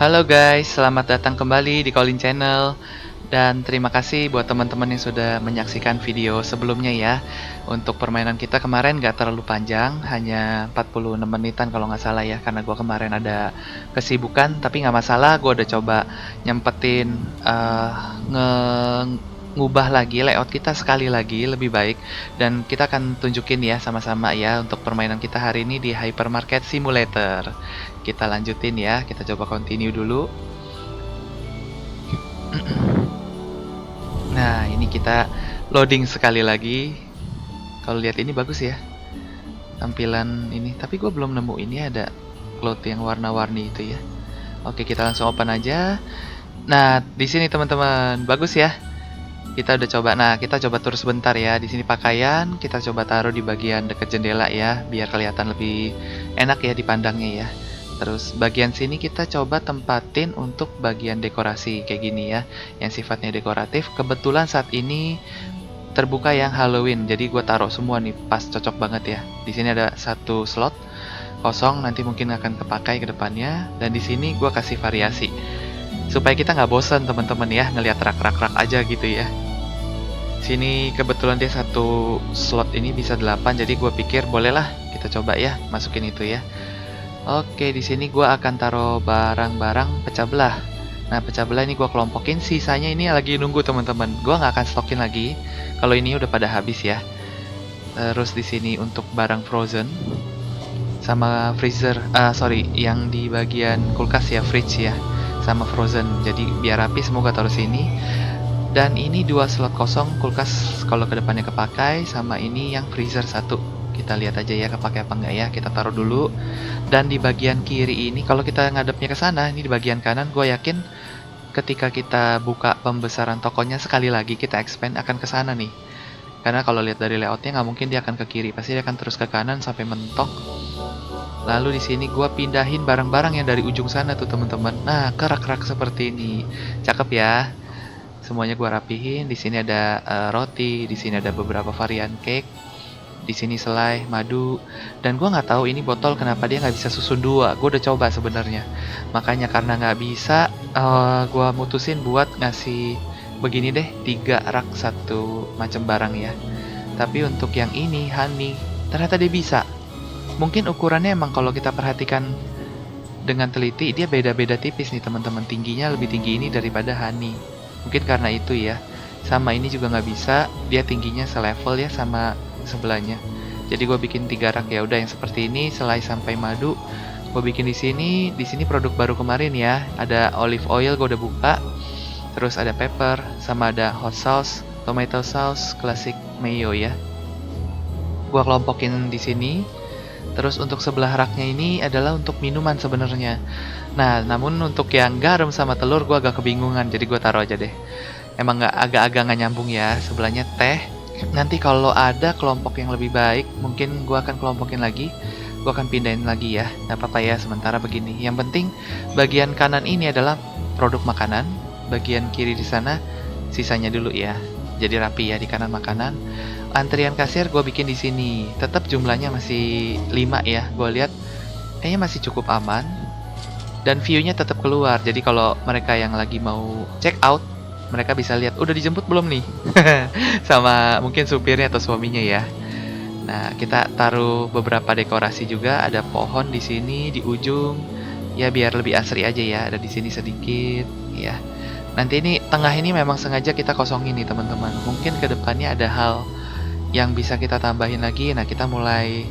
Halo guys, selamat datang kembali di Colin Channel. Dan terima kasih buat teman-teman yang sudah menyaksikan video sebelumnya ya. Untuk permainan kita kemarin gak terlalu panjang, hanya 46 menitan kalau nggak salah ya. Karena gue kemarin ada kesibukan, tapi nggak masalah. Gue udah coba nyempetin eh, nge ngubah lagi layout kita sekali lagi lebih baik. Dan kita akan tunjukin ya sama-sama ya untuk permainan kita hari ini di Hypermarket Simulator. Kita lanjutin ya, kita coba continue dulu. Nah, ini kita loading sekali lagi. Kalau lihat ini bagus ya, tampilan ini. Tapi gue belum nemu ini ada cloud yang warna-warni itu ya. Oke, kita langsung open aja. Nah, di sini teman-teman, bagus ya. Kita udah coba. Nah, kita coba terus sebentar ya. Di sini pakaian, kita coba taruh di bagian dekat jendela ya, biar kelihatan lebih enak ya dipandangnya ya. Terus bagian sini kita coba tempatin untuk bagian dekorasi kayak gini ya, yang sifatnya dekoratif. Kebetulan saat ini terbuka yang Halloween, jadi gue taruh semua nih, pas cocok banget ya. Di sini ada satu slot kosong, nanti mungkin akan kepakai ke depannya. Dan di sini gue kasih variasi supaya kita nggak bosan teman-teman ya, ngelihat rak-rak aja gitu ya. Sini kebetulan dia satu slot ini bisa 8, jadi gue pikir bolehlah kita coba ya masukin itu ya. Oke, di sini gua akan taruh barang-barang pecah belah. Nah, pecah belah ini gua kelompokin, sisanya ini lagi nunggu teman-teman. Gua nggak akan stokin lagi kalau ini udah pada habis ya. Terus di sini untuk barang frozen sama freezer, sorry, yang di bagian kulkas ya, fridge ya, sama frozen. Jadi biar rapi semua gua taruh sini. Dan ini 2 slot kosong kulkas kalau kedepannya kepakai, sama ini yang freezer 1. Kita lihat aja ya kepake apa enggak ya, kita taruh dulu. Dan di bagian kiri ini kalau kita ngadepnya ke sana, ini di bagian kanan gue yakin ketika kita buka pembesaran tokonya sekali lagi kita expand akan ke sana nih. Karena kalau lihat dari layoutnya nggak mungkin dia akan ke kiri, pasti dia akan terus ke kanan sampai mentok. Lalu di sini gue pindahin barang-barang yang dari ujung sana tuh teman-teman. Nah, ke rak-rak seperti ini, cakep ya. Semuanya gue rapihin. Di sini ada roti, di sini ada beberapa varian cake. Di sini selai, madu, dan gue nggak tahu ini botol kenapa dia nggak bisa susun 2. Gue udah coba sebenarnya, makanya karena nggak bisa, gue mutusin buat ngasih begini deh, 3 rak satu macam barang ya. Tapi untuk yang ini honey, ternyata dia bisa. Mungkin ukurannya emang kalau kita perhatikan dengan teliti dia beda-beda tipis nih teman-teman, tingginya lebih tinggi ini daripada honey. Mungkin karena itu ya. Sama ini juga nggak bisa, dia tingginya selevel ya sama sebelahnya. Jadi gue bikin 3 rak ya udah yang seperti ini, selai sampai madu. Gue bikin di sini produk baru kemarin ya. Ada olive oil gue udah buka. Terus ada pepper sama ada hot sauce, tomato sauce, classic mayo ya. Gue kelompokin di sini. Terus untuk sebelah raknya ini adalah untuk minuman sebenarnya. Nah, namun untuk yang garam sama telur gue agak kebingungan, jadi gue taruh aja deh. Emang agak-agak nggak nyambung ya. Sebelahnya teh. Nanti kalau ada kelompok yang lebih baik, mungkin gue akan kelompokin lagi. Gue akan pindahin lagi ya. Gak apa-apa ya sementara begini. Yang penting bagian kanan ini adalah produk makanan. Bagian kiri di sana sisanya dulu ya. Jadi rapi ya di kanan makanan. Antrian kasir gue bikin di sini. Tetap jumlahnya masih 5 ya. Gue lihat kayaknya masih cukup aman. Dan view-nya tetap keluar. Jadi kalau mereka yang lagi mau check out, mereka bisa lihat udah dijemput belum nih. Sama mungkin supirnya atau suaminya ya. Nah, kita taruh beberapa dekorasi juga, ada pohon di sini di ujung. Ya biar lebih asri aja ya, ada di sini sedikit ya. Nanti ini tengah ini memang sengaja kita kosongin nih teman-teman. Mungkin kedepannya ada hal yang bisa kita tambahin lagi. Nah, kita mulai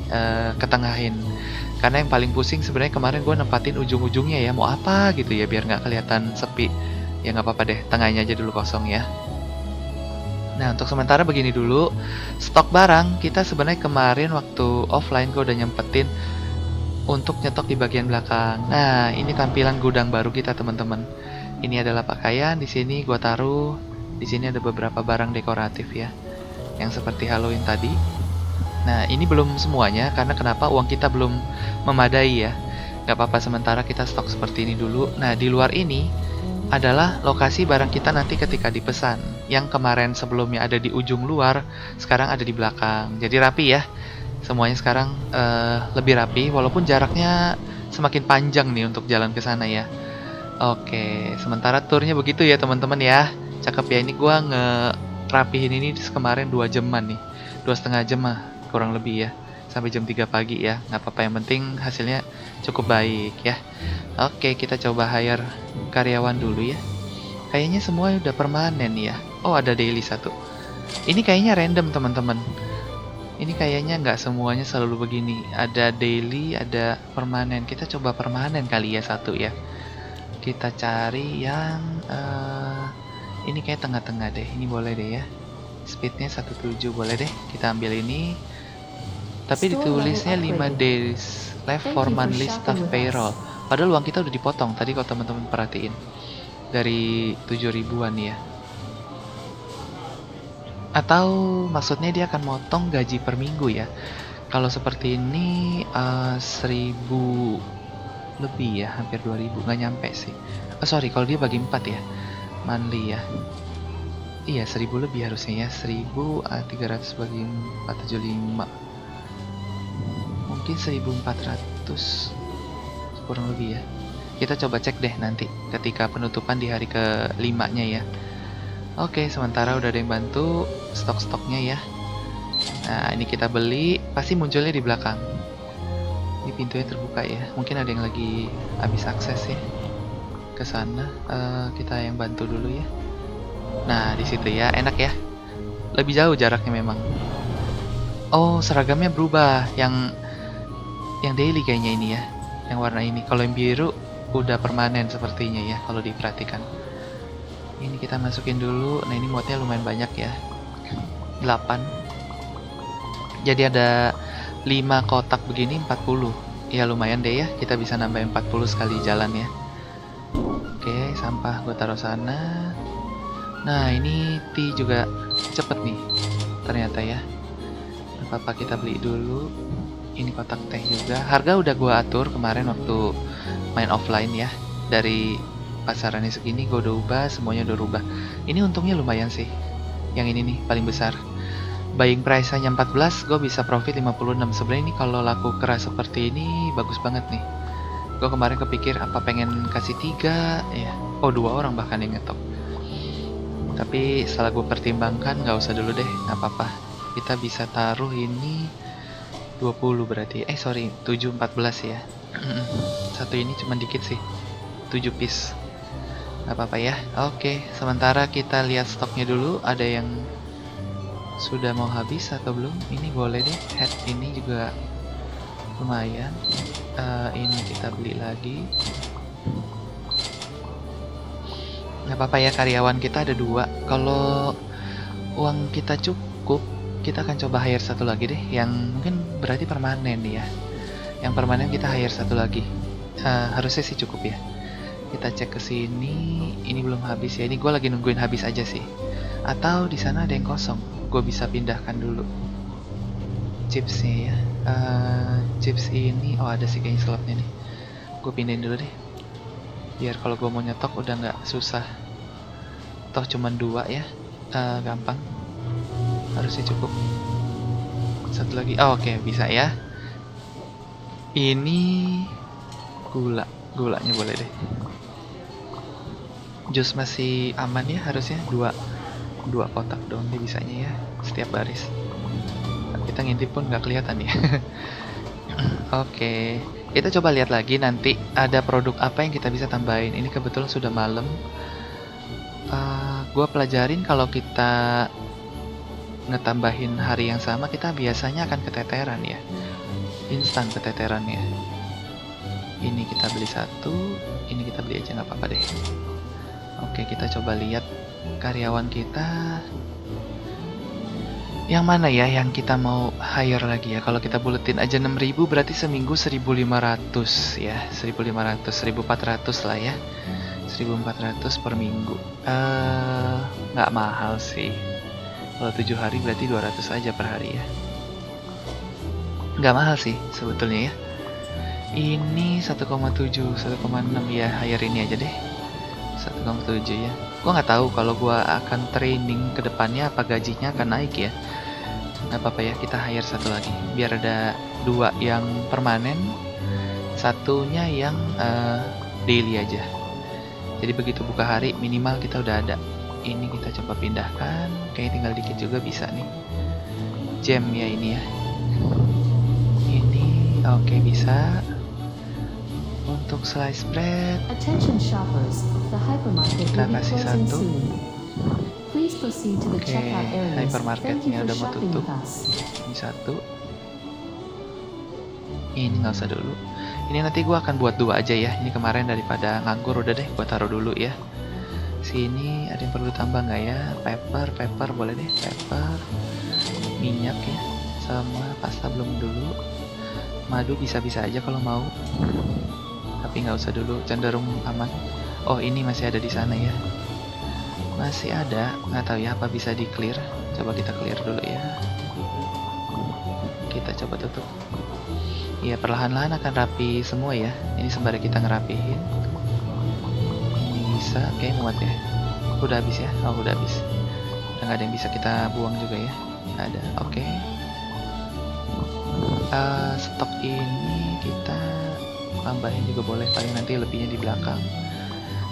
ketengahin. Karena yang paling pusing sebenarnya kemarin gue nempatin ujung-ujungnya ya, mau apa gitu ya biar nggak kelihatan sepi. Ya nggak apa-apa deh, tengahnya aja dulu kosong ya. Nah, untuk sementara begini dulu. Stok barang kita sebenarnya kemarin waktu offline gue udah nyempetin untuk nyetok di bagian belakang. Nah, ini tampilan gudang baru kita teman-teman. Ini adalah pakaian, di sini gue taruh. Di sini ada beberapa barang dekoratif ya, yang seperti Halloween tadi. Nah, ini belum semuanya karena kenapa, uang kita belum memadai ya. Gak apa-apa, sementara kita stok seperti ini dulu. Nah, di luar ini adalah lokasi barang kita nanti ketika dipesan. Yang kemarin sebelumnya ada di ujung luar, sekarang ada di belakang. Jadi rapi ya. Semuanya sekarang lebih rapi, walaupun jaraknya semakin panjang nih untuk jalan ke sana ya. Oke, sementara turnya begitu ya teman-teman ya. Cakep ya, ini gua ngerapihin ini kemarin 2 jaman nih. 2,5 jam mah kurang lebih ya. Sampai jam 3 pagi ya. Nggak apa-apa, yang penting hasilnya cukup baik ya. Oke, kita coba hire karyawan dulu ya. Kayaknya semua udah permanen ya. Oh, ada daily satu. Ini kayaknya random teman-teman. Ini kayaknya nggak semuanya selalu begini. Ada daily, ada permanen. Kita coba permanen kali ya satu ya. Kita cari yang ini kayak tengah-tengah deh. Ini boleh deh ya. Speednya 17 boleh deh. Kita ambil ini. Tapi ditulisnya 5 days left for monthly staff payroll. Padahal uang kita udah dipotong tadi kalau teman-teman perhatiin. Dari 7 ribuan ya. Atau maksudnya dia akan motong gaji per minggu ya. Kalau seperti ini 1000 lebih ya, hampir 2000, nggak nyampe sih. Sorry, kalau dia bagi 4 ya, monthly ya. Iya, 1000 lebih harusnya ya. 1300 bagi 475. Mungkin 1400 kurang lebih ya. Kita coba cek deh nanti ketika penutupan di hari ke-5-nya ya. Oke, sementara udah ada yang bantu stok-stoknya ya. Nah, ini kita beli, pasti munculnya di belakang. Ini pintunya terbuka ya. Mungkin ada yang lagi habis akses ya ke sana. Kita yang bantu dulu ya. Nah, di situ ya, enak ya. Lebih jauh jaraknya memang. Oh, seragamnya berubah. Yang daily kayaknya ini ya. Yang warna ini. Kalau yang biru udah permanen sepertinya ya kalau diperhatikan. Ini kita masukin dulu. Nah, ini muatnya lumayan banyak ya. 8. Jadi ada 5 kotak begini 40. Ya lumayan deh ya, kita bisa nambah 40 sekali jalan ya. Oke, sampah gue taruh sana. Nah, ini tea juga cepet nih ternyata ya. Apa-apa kita beli dulu. Ini kotak teh juga. Harga udah gue atur kemarin waktu main offline ya. Dari pasarannya segini gue udah ubah, semuanya udah rubah. Ini untungnya lumayan sih. Yang ini nih paling besar. Buying price-nya 14, gue bisa profit 56. Sebenarnya ini kalau laku keras seperti ini bagus banget nih. Gue kemarin kepikir apa pengen kasih 3 ya. Oh, 2 orang bahkan yang ngetok. Tapi setelah gue pertimbangkan nggak usah dulu deh, nggak apa-apa. Kita bisa taruh ini 20 berarti. Sorry, 7 14 ya. Satu ini cuma dikit sih. 7 piece. Nggak apa-apa ya. Oke, sementara kita lihat stoknya dulu. Ada yang sudah mau habis atau belum? Ini boleh deh. Head ini juga lumayan. Ini kita beli lagi. Nggak apa-apa ya, karyawan kita ada 2. Kalau uang kita cukup, kita akan coba hire satu lagi deh. Yang mungkin berarti permanen nih ya. Yang permanen kita hire satu lagi. Harusnya sih cukup ya. Kita cek ke sini. Ini belum habis ya. Ini gue lagi nungguin habis aja sih. Atau di sana ada yang kosong. Gue bisa pindahkan dulu chipsnya ya. Chips ini, oh ada sih kayaknya slotnya nih. Gue pindahin dulu deh. Biar kalau gue mau nyetok udah nggak susah. Toh cuman 2 ya. Gampang. Harusnya cukup. Satu lagi. Oh, oke, bisa ya. Ini gulanya boleh deh. Jus masih aman ya, harusnya 2 kotak dong dia bisanya ya setiap baris. Kita ngintip pun nggak kelihatan ya. Oke, kita coba lihat lagi nanti ada produk apa yang kita bisa tambahin. Ini kebetulan sudah malam. Gua pelajarin kalau kita ngetambahin hari yang sama, kita biasanya akan keteteran ya. Instan keteterannya. Ini kita beli 1, ini kita beli aja nggak apa-apa deh. Oke, kita coba lihat karyawan kita yang mana ya yang kita mau hire lagi ya. Kalau kita buletin aja 6.000 berarti seminggu 1.500 ya. 1.500, 1.400 lah ya. 1.400 per minggu. Nggak mahal sih. Kalau 7 hari berarti 200 aja per hari ya. Nggak mahal sih sebetulnya ya. Ini 1,7, 1,6 ya, hire ini aja deh. 1,7 ya. Gua nggak tahu kalau gua akan training ke depannya apa gajinya akan naik ya. Nggak apa-apa ya, kita hire satu lagi. Biar ada 2 yang permanen, satunya yang daily aja. Jadi begitu buka hari minimal kita udah ada. Ini kita coba pindahkan, kayaknya tinggal dikit juga bisa nih. Jam ya ini ya. Ini oke, bisa. Untuk slice bread Attention shoppers, the hypermarket kita will be kasih closing satu. soon. Please proceed to the Oke, checkout areas. Thank you hypermarketnya for udah mau shopping tutup. with us. Ini satu. Ini nggak usah dulu. Ini nanti gua akan buat 2 aja ya. Ini kemarin daripada nganggur, udah deh gua taruh dulu ya. Sini ada yang perlu tambah nggak ya? Pepper boleh deh, pepper. Minyak ya, sama pasta belum dulu. Madu bisa-bisa aja kalau mau. Tapi nggak usah dulu, cenderung aman. Oh ini masih ada di sana ya. Masih ada, nggak tahu ya apa bisa di clear. Coba kita clear dulu ya. Kita coba tutup. Ya perlahan-lahan akan rapi semua ya. Ini sembari kita ngerapihin. Ini bisa, kayak muat ya. Udah habis ya? Oh udah habis. Udah nggak ada yang bisa kita buang juga ya. Nggak ada, oke. Stok ini kita tambahin juga boleh, paling nanti lebihnya di belakang.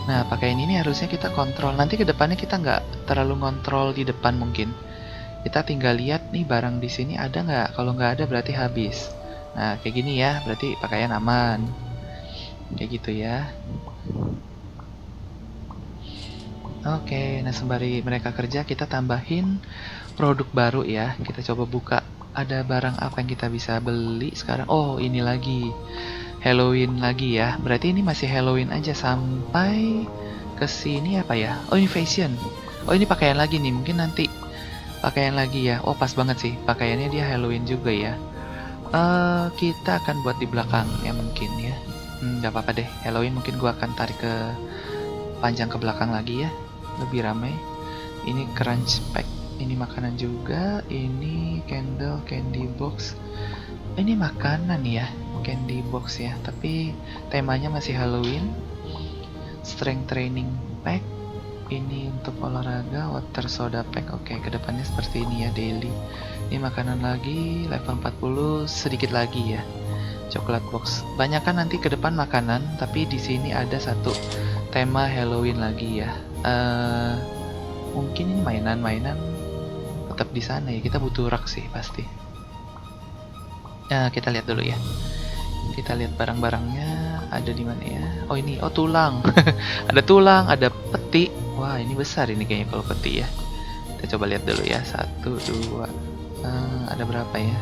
Nah pakaian ini harusnya kita kontrol. Nanti kedepannya kita nggak terlalu ngontrol di depan mungkin. Kita tinggal lihat nih barang di sini ada nggak. Kalau nggak ada berarti habis. Nah kayak gini ya, berarti pakaian aman. Kayak gitu ya. Oke, nah sembari mereka kerja kita tambahin produk baru ya. Kita coba buka. Ada barang apa yang kita bisa beli sekarang? Oh ini lagi Halloween lagi ya. Berarti ini masih Halloween aja sampai ke sini apa ya? Oh ini fashion. Oh ini pakaian lagi nih. Mungkin nanti pakaian lagi ya. Oh pas banget sih. Pakaiannya dia Halloween juga ya. Kita akan buat di belakang ya mungkin ya. Gak apa-apa deh. Halloween mungkin gua akan tarik ke panjang ke belakang lagi ya. Lebih ramai. Ini crunch pack. Ini makanan juga. Ini candle, candy box. Ini makanan ya, candy box ya, tapi temanya masih Halloween. Strength training pack. Ini untuk olahraga, water soda pack. Oke, kedepannya seperti ini ya, daily. Ini makanan lagi, level 40 sedikit lagi ya. Coklat box. Banyak kan nanti ke depan makanan, tapi di sini ada satu tema Halloween lagi ya. Mungkin ini mainan-mainan tetap di sana ya. Kita butuh rak sih pasti. Nah, kita lihat dulu ya. Kita lihat barang-barangnya ada di mana ya. Oh ini, oh tulang. Ada tulang, ada peti. Wah ini besar ini kayaknya kalau peti ya. Kita coba lihat dulu ya. 1, 2. Ada berapa ya?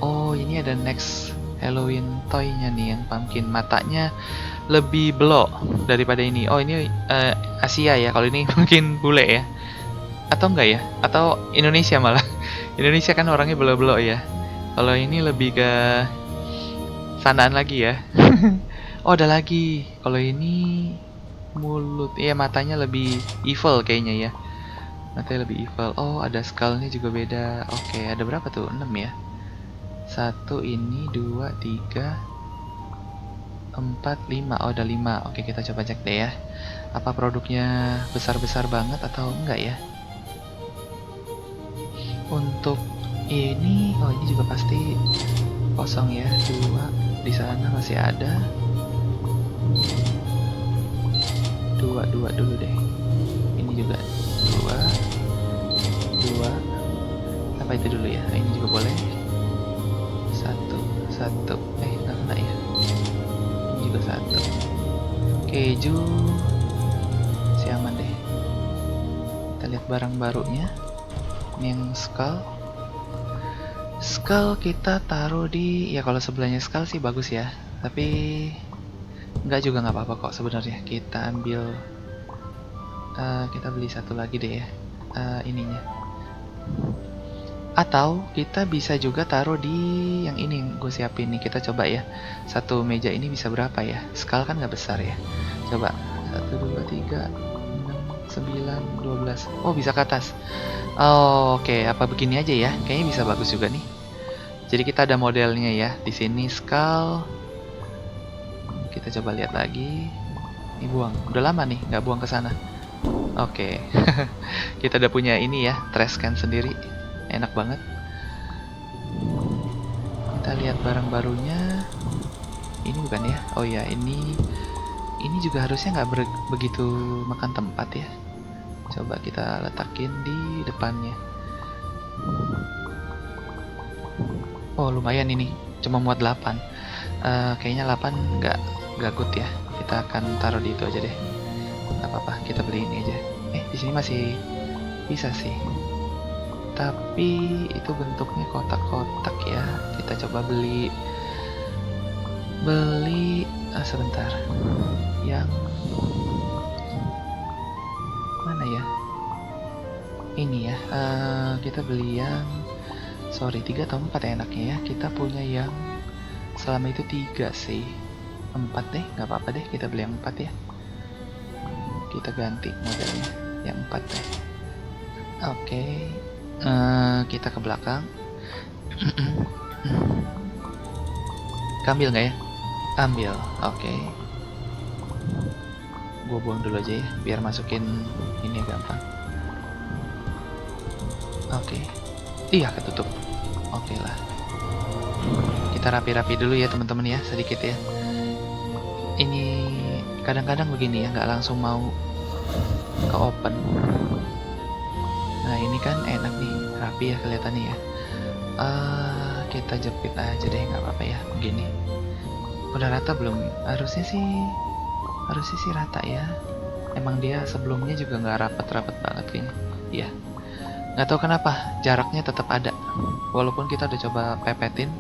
Oh ini ada next Halloween toy-nya nih yang pumpkin. Matanya lebih belok daripada ini. Oh ini Asia ya. Kalau ini mungkin bule ya. Atau enggak ya? Atau Indonesia malah. Indonesia kan orangnya belok-belok ya. Kalau ini lebih ke sanaan lagi ya. Oh ada lagi. Kalau ini mulut, iya matanya lebih evil kayaknya ya. Matanya lebih evil. Oh ada skullnya juga beda. Oke ada berapa tuh? 6 ya. 1 ini 2 3 4 5. Oh ada 5. Oke kita coba cek deh ya. Apa produknya besar-besar banget atau enggak ya? Untuk ini, oh ini juga pasti kosong ya. 2 di sana masih ada. 2 dulu deh. Ini juga 2 apa itu dulu ya. Ini juga boleh. 1 nggak kena ya. Ini juga 1 keju. Siaman deh. Kita lihat barang barunya. Ini yang skull kita taruh di ya, kalau sebelahnya skull sih bagus ya, tapi enggak juga nggak apa-apa kok sebenarnya. Kita ambil kita beli satu lagi deh ya, ininya. Atau kita bisa juga taruh di yang ini yang gue siapin nih. Kita coba ya, satu meja ini bisa berapa ya? Skull kan nggak besar ya. Coba 1 2 3 6 9 12. Oh bisa ke atas. Oh, oke, apa begini aja ya? Kayaknya bisa bagus juga nih. Jadi kita ada modelnya ya. Di sini skull. Kita coba lihat lagi. Ini buang. Udah lama nih nggak buang ke sana. Oke. Kita udah punya ini ya, trash can sendiri. Enak banget. Kita lihat barang barunya. Ini bukan ya? Oh ya, ini Ini juga harusnya nggak begitu makan tempat ya. Coba kita letakin di depannya. Oh lumayan ini, cuma muat 8. Kayaknya 8 nggak good ya. Kita akan taruh di itu aja deh. Nggak apa-apa, kita beli ini aja. Di sini masih bisa sih. Tapi itu bentuknya kotak-kotak ya. Kita coba beli sebentar. Yang mana ya? Ini ya. Kita beli yang 3 atau 4 enaknya ya. Kita punya yang selama itu 3 sih. 4 deh, nggak apa-apa deh. Kita beli yang 4 ya. Kita ganti modelnya yang 4 deh. Oke. Kita ke belakang. Ambil nggak ya? Ambil. Oke. Gua buang dulu aja ya, biar masukin ini gampang. Oke. Iya, ketutup. Oke lah. Kita rapi-rapi dulu ya teman-teman ya, sedikit ya. Ini kadang-kadang begini ya, nggak langsung mau ke open. Nah ini kan enak nih, rapi ya kelihatannya ya. Kita jepit aja deh, nggak apa-apa ya, begini. Udah rata belum? Harusnya sih rata ya. Emang dia sebelumnya juga nggak rapet-rapet banget kayaknya. Iya. Nggak tahu kenapa jaraknya tetap ada. Walaupun kita udah coba pepetin,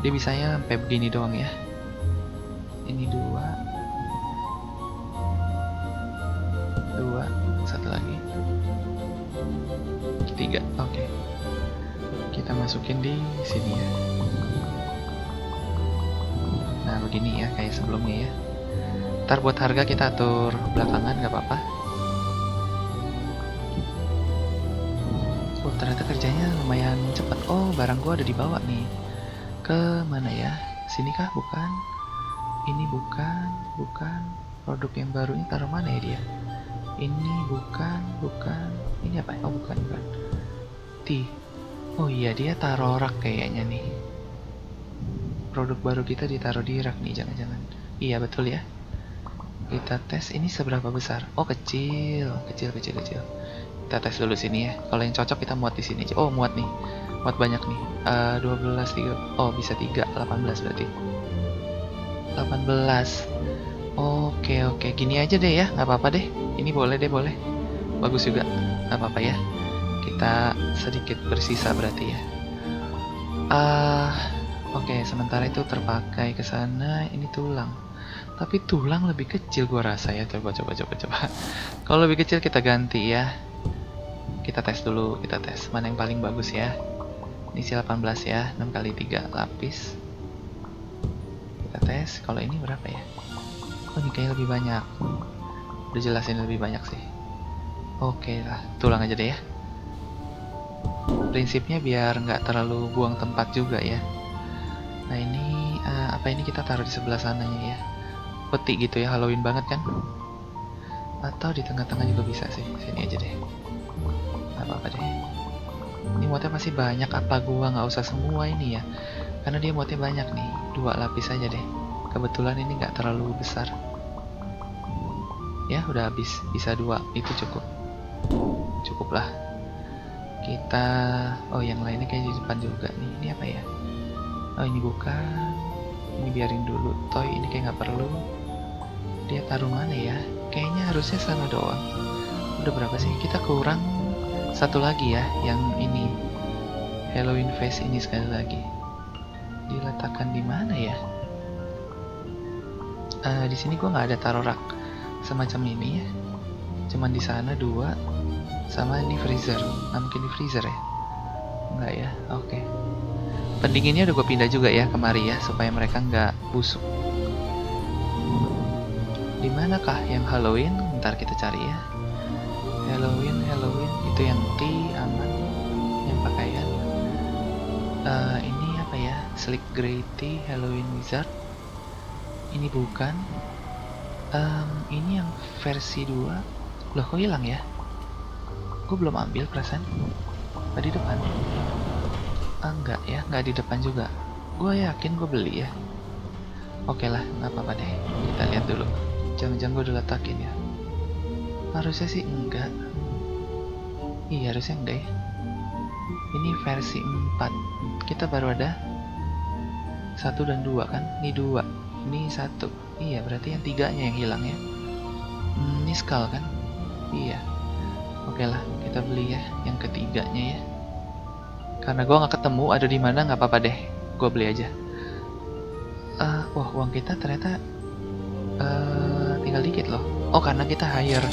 dia bisanya sampai begini doang ya. Ini 2, satu lagi, 3. Oke. Kita masukin di sini ya. Nah begini ya, kayak sebelumnya ya. Ntar buat harga kita atur belakangan, nggak apa-apa. Oh ternyata kerjanya lumayan cepat. Oh barang gua ada di bawah nih. Ke mana ya? Sini kah? Bukan. Ini bukan. Produk yang barunya taruh mana ya dia? Ini bukan. Ini apa? Oh bukan. Oh iya, dia taruh rak kayaknya nih. Produk baru kita ditaruh di rak nih, jangan-jangan. Iya betul ya. Kita tes ini seberapa besar? Oh kecil. Kita tes dulu sini ya. Kalau yang cocok kita muat di sini aja. Oh muat nih, muat banyak nih. 12, 3. Oh bisa 3, 18 berarti. 18. Oke, gini aja deh ya, nggak apa-apa deh. Ini boleh. Bagus juga, nggak apa-apa ya. Kita sedikit bersisa berarti ya. Oke, sementara itu terpakai ke sana. Ini tulang. Tapi tulang lebih kecil gua rasa ya. Coba. Kalau lebih kecil kita ganti ya. Kita tes dulu, mana yang paling bagus ya. Ini sih 18 ya, 6 kali 3 lapis. Kita tes, kalau ini berapa ya? Oh ini kayak lebih banyak. Udah jelasin lebih banyak sih. Oke lah, tulang aja deh ya. Prinsipnya biar nggak terlalu buang tempat juga ya. Nah ini apa ini kita taruh di sebelah sananya ya. Peti gitu ya, Halloween banget kan? Atau di tengah-tengah juga bisa sih. Sini aja deh. Apa-apa deh. Ini muatnya masih banyak. Apa gua nggak usah semua ini ya? Karena dia muatnya banyak nih. 2 lapis aja deh. Kebetulan ini nggak terlalu besar. Ya udah habis. Bisa 2 itu cukup lah. Kita yang lainnya kayak di depan juga nih. Ini apa ya? Oh ini bukan. Ini biarin dulu. Toy ini kayak nggak perlu. Dia taruh mana ya? Kayaknya harusnya sana doang. Udah berapa sih? Kita kurang satu lagi ya, yang ini Halloween face ini sekali lagi. Diletakkan di mana ya? Di sini gua nggak ada taruh rak semacam ini ya. Cuman di sana 2 sama ini freezer. Nah, mungkin di freezer ya? Enggak ya? Oke. Pendinginnya udah gue pindah juga ya kemari ya, supaya mereka nggak busuk. Di manakah yang Halloween? Ntar kita cari ya. Halloween itu yang aman, yang pakaian. Ini apa ya? Sleek Grey Tea Halloween Wizard. Ini bukan. Ini yang versi 2. Loh kok hilang ya? Gue belum ambil perasaan. Nggak di depan. Enggak ya, nggak di depan juga. Gue yakin gue beli ya. Oke lah, nggak apa-apa deh. Kita lihat dulu. Jangan-jangan gue udah letakin ya. Harusnya sih enggak. Iya harusnya enggak ya. Ini versi 4. Kita baru ada 1 dan 2 kan. Ini 2, ini 1. Iya berarti yang 3-nya yang hilang ya. Ini skull kan. Iya. Oke lah, kita beli ya yang ketiganya ya. Karena gue nggak ketemu ada di mana, nggak apa-apa deh. Gue beli aja. Wah uang kita ternyata tinggal dikit loh. Oh karena kita hire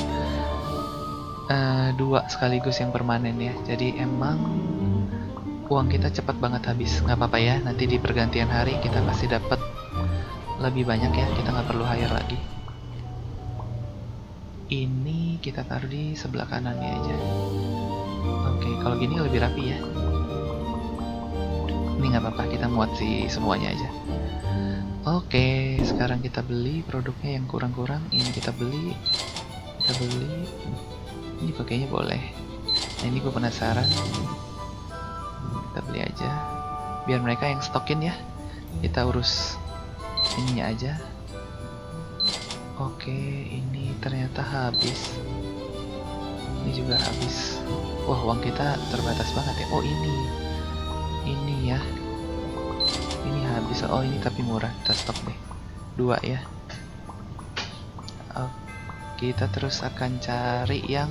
2 sekaligus yang permanen ya. Jadi emang uang kita cepat banget habis. Nggak apa-apa ya. Nanti di pergantian hari kita pasti dapat lebih banyak ya. Kita nggak perlu hire lagi. Ini kita taruh di sebelah kanannya aja. Oke, kalau gini lebih rapi ya. Ini nggak apa-apa, kita muat sih semuanya aja. Oke, sekarang kita beli produknya yang kurang-kurang. Ini kita beli. Ini pakainya boleh. Nah ini gue penasaran. Kita beli aja. Biar mereka yang stokin ya. Kita urus ininya aja. Oke, ini ternyata habis. Ini juga habis. Wah, uang kita terbatas banget ya. Oh, ini ya. Ini habis. Oh, ini tapi murah. Kita stok deh. 2 ya. Kita terus akan cari yang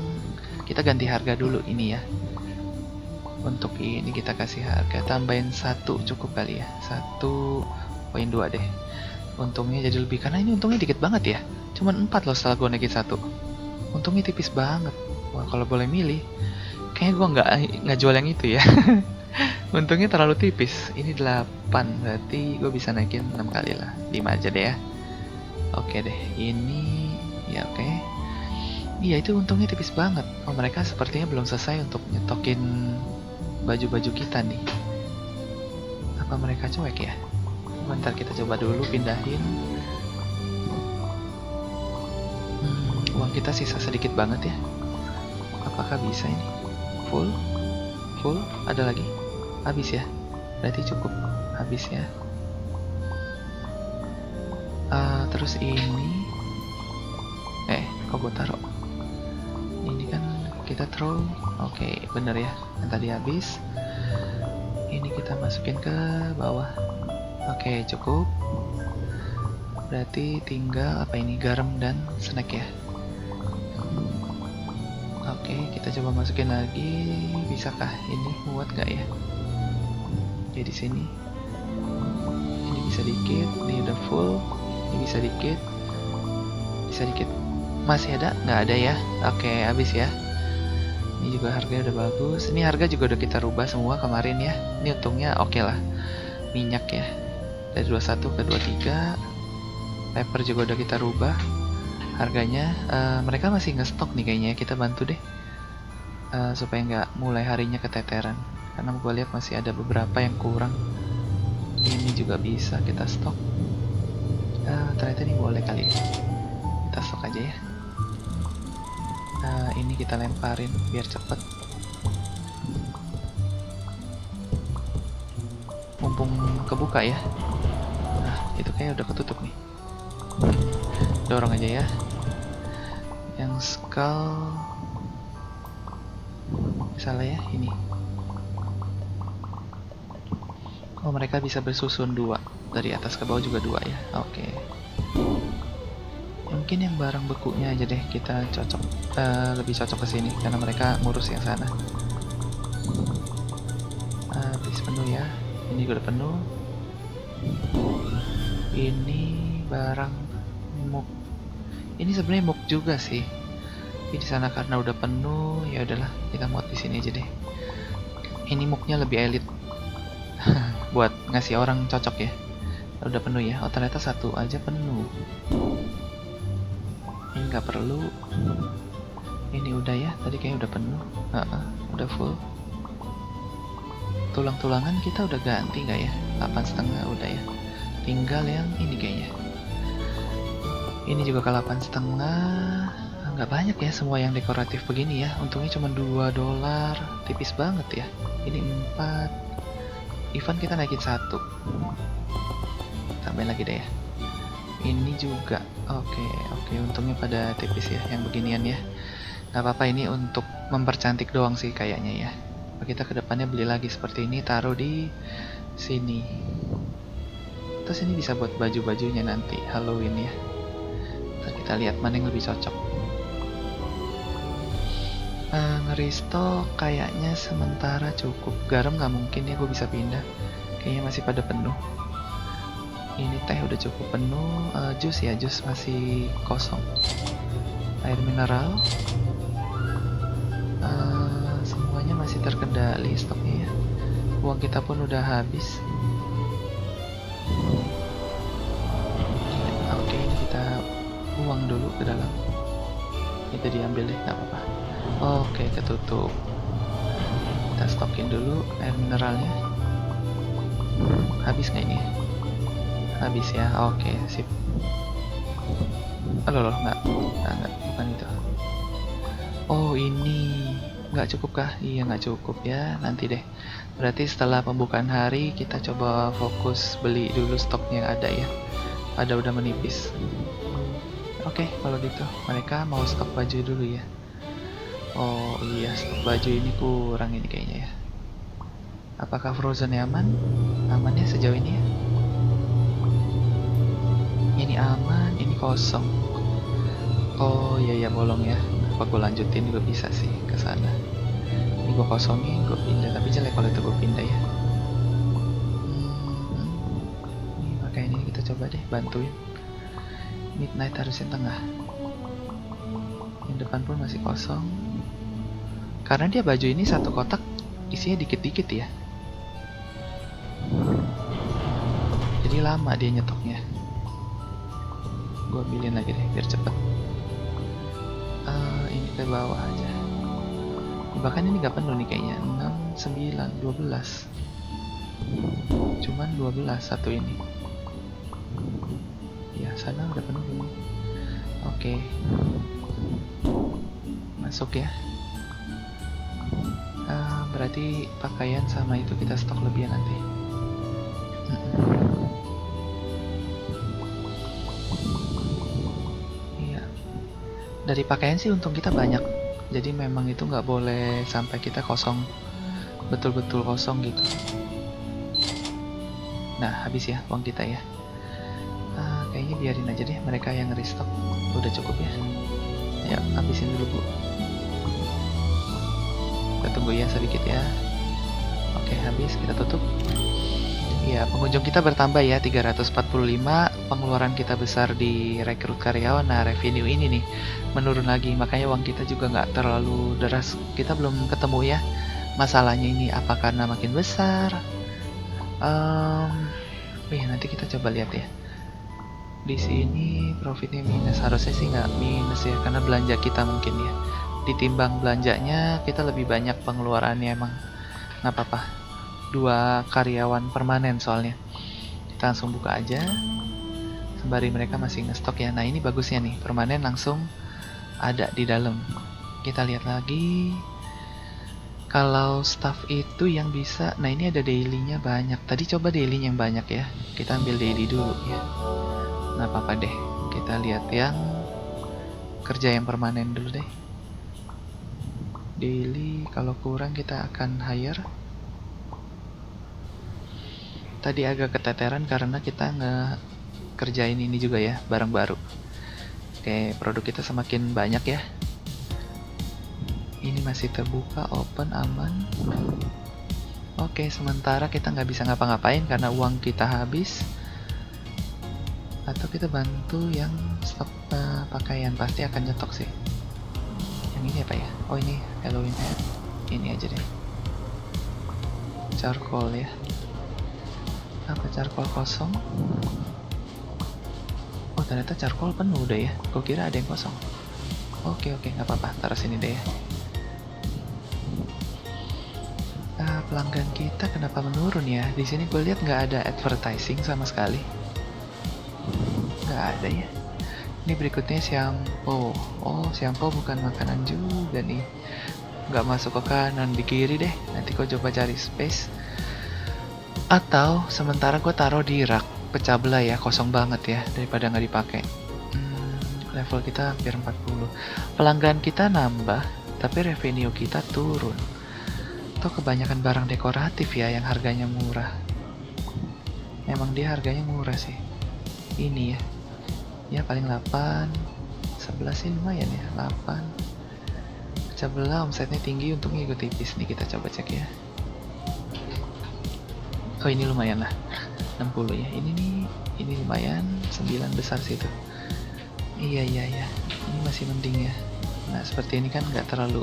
kita ganti harga dulu ini ya. Untuk ini kita kasih harga tambahin 1 cukup kali ya. 1.2 deh. Untungnya jadi lebih karena ini untungnya dikit banget ya. Cuman 4 loh setelah gue naikin 1. Untungnya tipis banget. Wah kalau boleh milih, kayaknya gue nggak jual yang itu ya. Untungnya terlalu tipis. Ini 8 berarti gue bisa naikin 6 kali lah. 5 aja deh ya. Oke deh. Ini ya oke. Iya itu untungnya tipis banget. Oh mereka sepertinya belum selesai untuk nyetokin baju-baju kita nih. Apa mereka cuek ya? Bentar kita coba dulu pindahin. Uang kita sisa sedikit banget ya. Apakah bisa ini? Full? Ada lagi? Habis ya? Berarti cukup. Habis ya. Terus ini. Kok gue taruh? Ini kan kita throw. Oke, bener ya. Yang tadi habis. Ini kita masukin ke bawah. Oke, cukup. Berarti tinggal apa ini garam dan snack ya. Oke, kita coba masukin lagi. Bisakah ini muat nggak ya? Oke, di sini. Ini bisa dikit. Ini udah full. Ini bisa dikit. Masih ada? Nggak ada ya. Oke, habis ya. Ini juga harganya udah bagus. Ini harga juga udah kita rubah semua kemarin ya. Ini untungnya oke lah. Minyak ya. Dari 21 ke 23. Paper juga udah kita rubah harganya. Mereka masih nge-stok nih kayaknya. Kita bantu deh supaya nggak mulai harinya keteteran. Karena gue lihat masih ada beberapa yang kurang. Ini juga bisa kita stok. Ternyata ini boleh kali ya. Kita stok aja ya. Ini kita lemparin biar cepet. Mumpung kebuka ya. Nah itu kayak udah ketutup nih. Dorong aja ya. Yang skull salah ya ini. Oh mereka bisa bersusun 2. Dari atas ke bawah juga 2 ya. Oke. Mungkin yang barang bekunya aja deh kita cocok. Lebih cocok ke sini karena mereka ngurus yang sana. Habis penuh ya. Ini udah penuh. Ini barang muk. Ini sebenarnya muk juga sih. Tapi di sana karena udah penuh, ya udahlah kita muat di sini aja deh. Ini muknya lebih elit. Buat ngasih orang cocok ya. Udah penuh ya. Oh ternyata 1 aja penuh. Ini nggak perlu. Ini udah ya. Tadi kayaknya udah penuh. Udah full. Tulang-tulangan kita udah ganti nggak ya? 8,5 udah ya. Tinggal yang ini kayaknya. Ini juga ke 8,5. Nggak banyak ya semua yang dekoratif begini ya. Untungnya cuma $2. Tipis banget ya. Ini 4. Event kita naikin 1. Tambahin lagi deh ya. Ini juga. Oke, oke, untungnya pada tipis ya yang beginian ya. Nggak apa-apa, ini untuk mempercantik doang sih kayaknya ya. Kita kedepannya beli lagi seperti ini, taruh di sini. Terus ini bisa buat baju-bajunya nanti Halloween ya. Ntar kita lihat mana yang lebih cocok. Ngerestock kayaknya sementara cukup. Garam nggak mungkin ya gue bisa pindah. Kayaknya masih pada penuh. Ini teh udah cukup penuh. Jus ya, jus masih kosong. Air mineral. Semuanya masih terkendali stoknya ya. Uang kita pun udah habis. Oke, ini kita buang dulu ke dalam. Itu diambil deh, nggak apa-apa. Oke, ketutup. Kita stokin dulu air mineralnya. Habis nggak ini? Habis ya. Oke, sip. Loh, nggak, bukan itu. Oh, ini nggak cukup kah? Iya, nggak cukup ya. Nanti deh. Berarti setelah pembukaan hari kita coba fokus beli dulu stoknya yang ada ya. Pada udah menipis. Oke, kalau gitu mereka mau stok baju dulu ya. Oh iya, stok baju ini kurang ini kayaknya ya. Apakah Frozen aman? Aman ya sejauh ini ya? Ini aman, ini kosong. Oh iya ya, bolong ya. Apa gue lanjutin juga bisa sih ke sana. Ini gue kosongin, gue pindah. Tapi jelek kalau itu gue pindah ya. Ini makanya ini kita coba deh bantuin. Midnight harusin tengah. Yang depan pun masih kosong. Karena dia baju ini satu kotak isinya dikit-dikit ya. Jadi lama dia nyetoknya. Gue ambilin lagi deh biar cepet. Ini ke bawah aja. Bahkan ini gak penuh nih kayaknya. 6, 9, 12. Cuman 12 satu ini. Ya sana udah penuh belum? Oke. Masuk ya. Berarti pakaian sama itu kita stok lebih nanti. Iya. Dari pakaian sih untung kita banyak. Jadi memang itu nggak boleh sampai kita kosong, betul-betul kosong gitu. Nah habis ya uang kita ya. Kayaknya biarin aja deh mereka yang restock. Udah cukup ya. Ya habisin dulu bu. Kita tunggu ya sedikit ya. Oke habis, kita tutup. Ya pengunjung kita bertambah ya 345. Pengeluaran kita besar di rekrut karyawan. Nah revenue ini nih menurun lagi. Makanya uang kita juga nggak terlalu deras. Kita belum ketemu ya masalahnya ini apa karena makin besar. Nanti kita coba lihat ya. Di sini profitnya minus, harusnya sih nggak minus ya karena belanja kita mungkin ya ditimbang belanjanya kita lebih banyak pengeluarannya, emang nggak apa-apa. 2 karyawan permanen soalnya. Kita langsung buka aja sembari mereka masih ngestok ya. Nah ini bagusnya nih, permanen langsung ada di dalam. Kita lihat lagi kalau staff itu yang bisa. Nah ini ada dailynya banyak. Tadi coba dailynya yang banyak ya. Kita ambil daily dulu ya. Nah apa-apa deh, kita lihat yang kerja yang permanen dulu deh. Daily kalau kurang kita akan hire. Tadi agak keteteran karena kita ngekerjain ini juga ya, barang baru. Oke, produk kita semakin banyak ya. Ini masih terbuka, open, aman. Oke, sementara kita nggak bisa ngapa-ngapain karena uang kita habis. Atau kita bantu yang stok pakaian, pasti akan nyetok sih. Yang ini apa ya? Oh ini Halloween hat. Ini aja deh. Charcoal ya. Apa charcoal kosong? Oh ternyata charcoal penuh udah ya. Gue kira ada yang kosong. Oke nggak apa-apa. Taruh sini deh ya. Pelanggan kita kenapa menurun ya? Di sini gue lihat nggak ada advertising sama sekali. Nggak ada ya. Ini berikutnya shampoo. Oh shampoo bukan makanan juga nih. Nggak masuk ke kanan, di kiri deh. Nanti gue coba cari space. Atau sementara gue taruh di rak pecah belah ya, kosong banget ya daripada nggak dipakai. Level kita hampir 40. Pelanggan kita nambah, tapi revenue kita turun. Atau kebanyakan barang dekoratif ya yang harganya murah. Memang dia harganya murah sih. Ini ya. Ya paling 8, 11 sih lumayan ya, 8. Pecah belah omsetnya tinggi, untungnya juga tipis nih, kita coba cek ya. Oh ini lumayan lah, 60 ya. Ini lumayan, 9 besar sih itu. Iya, ini masih mending ya. Nah seperti ini kan nggak terlalu,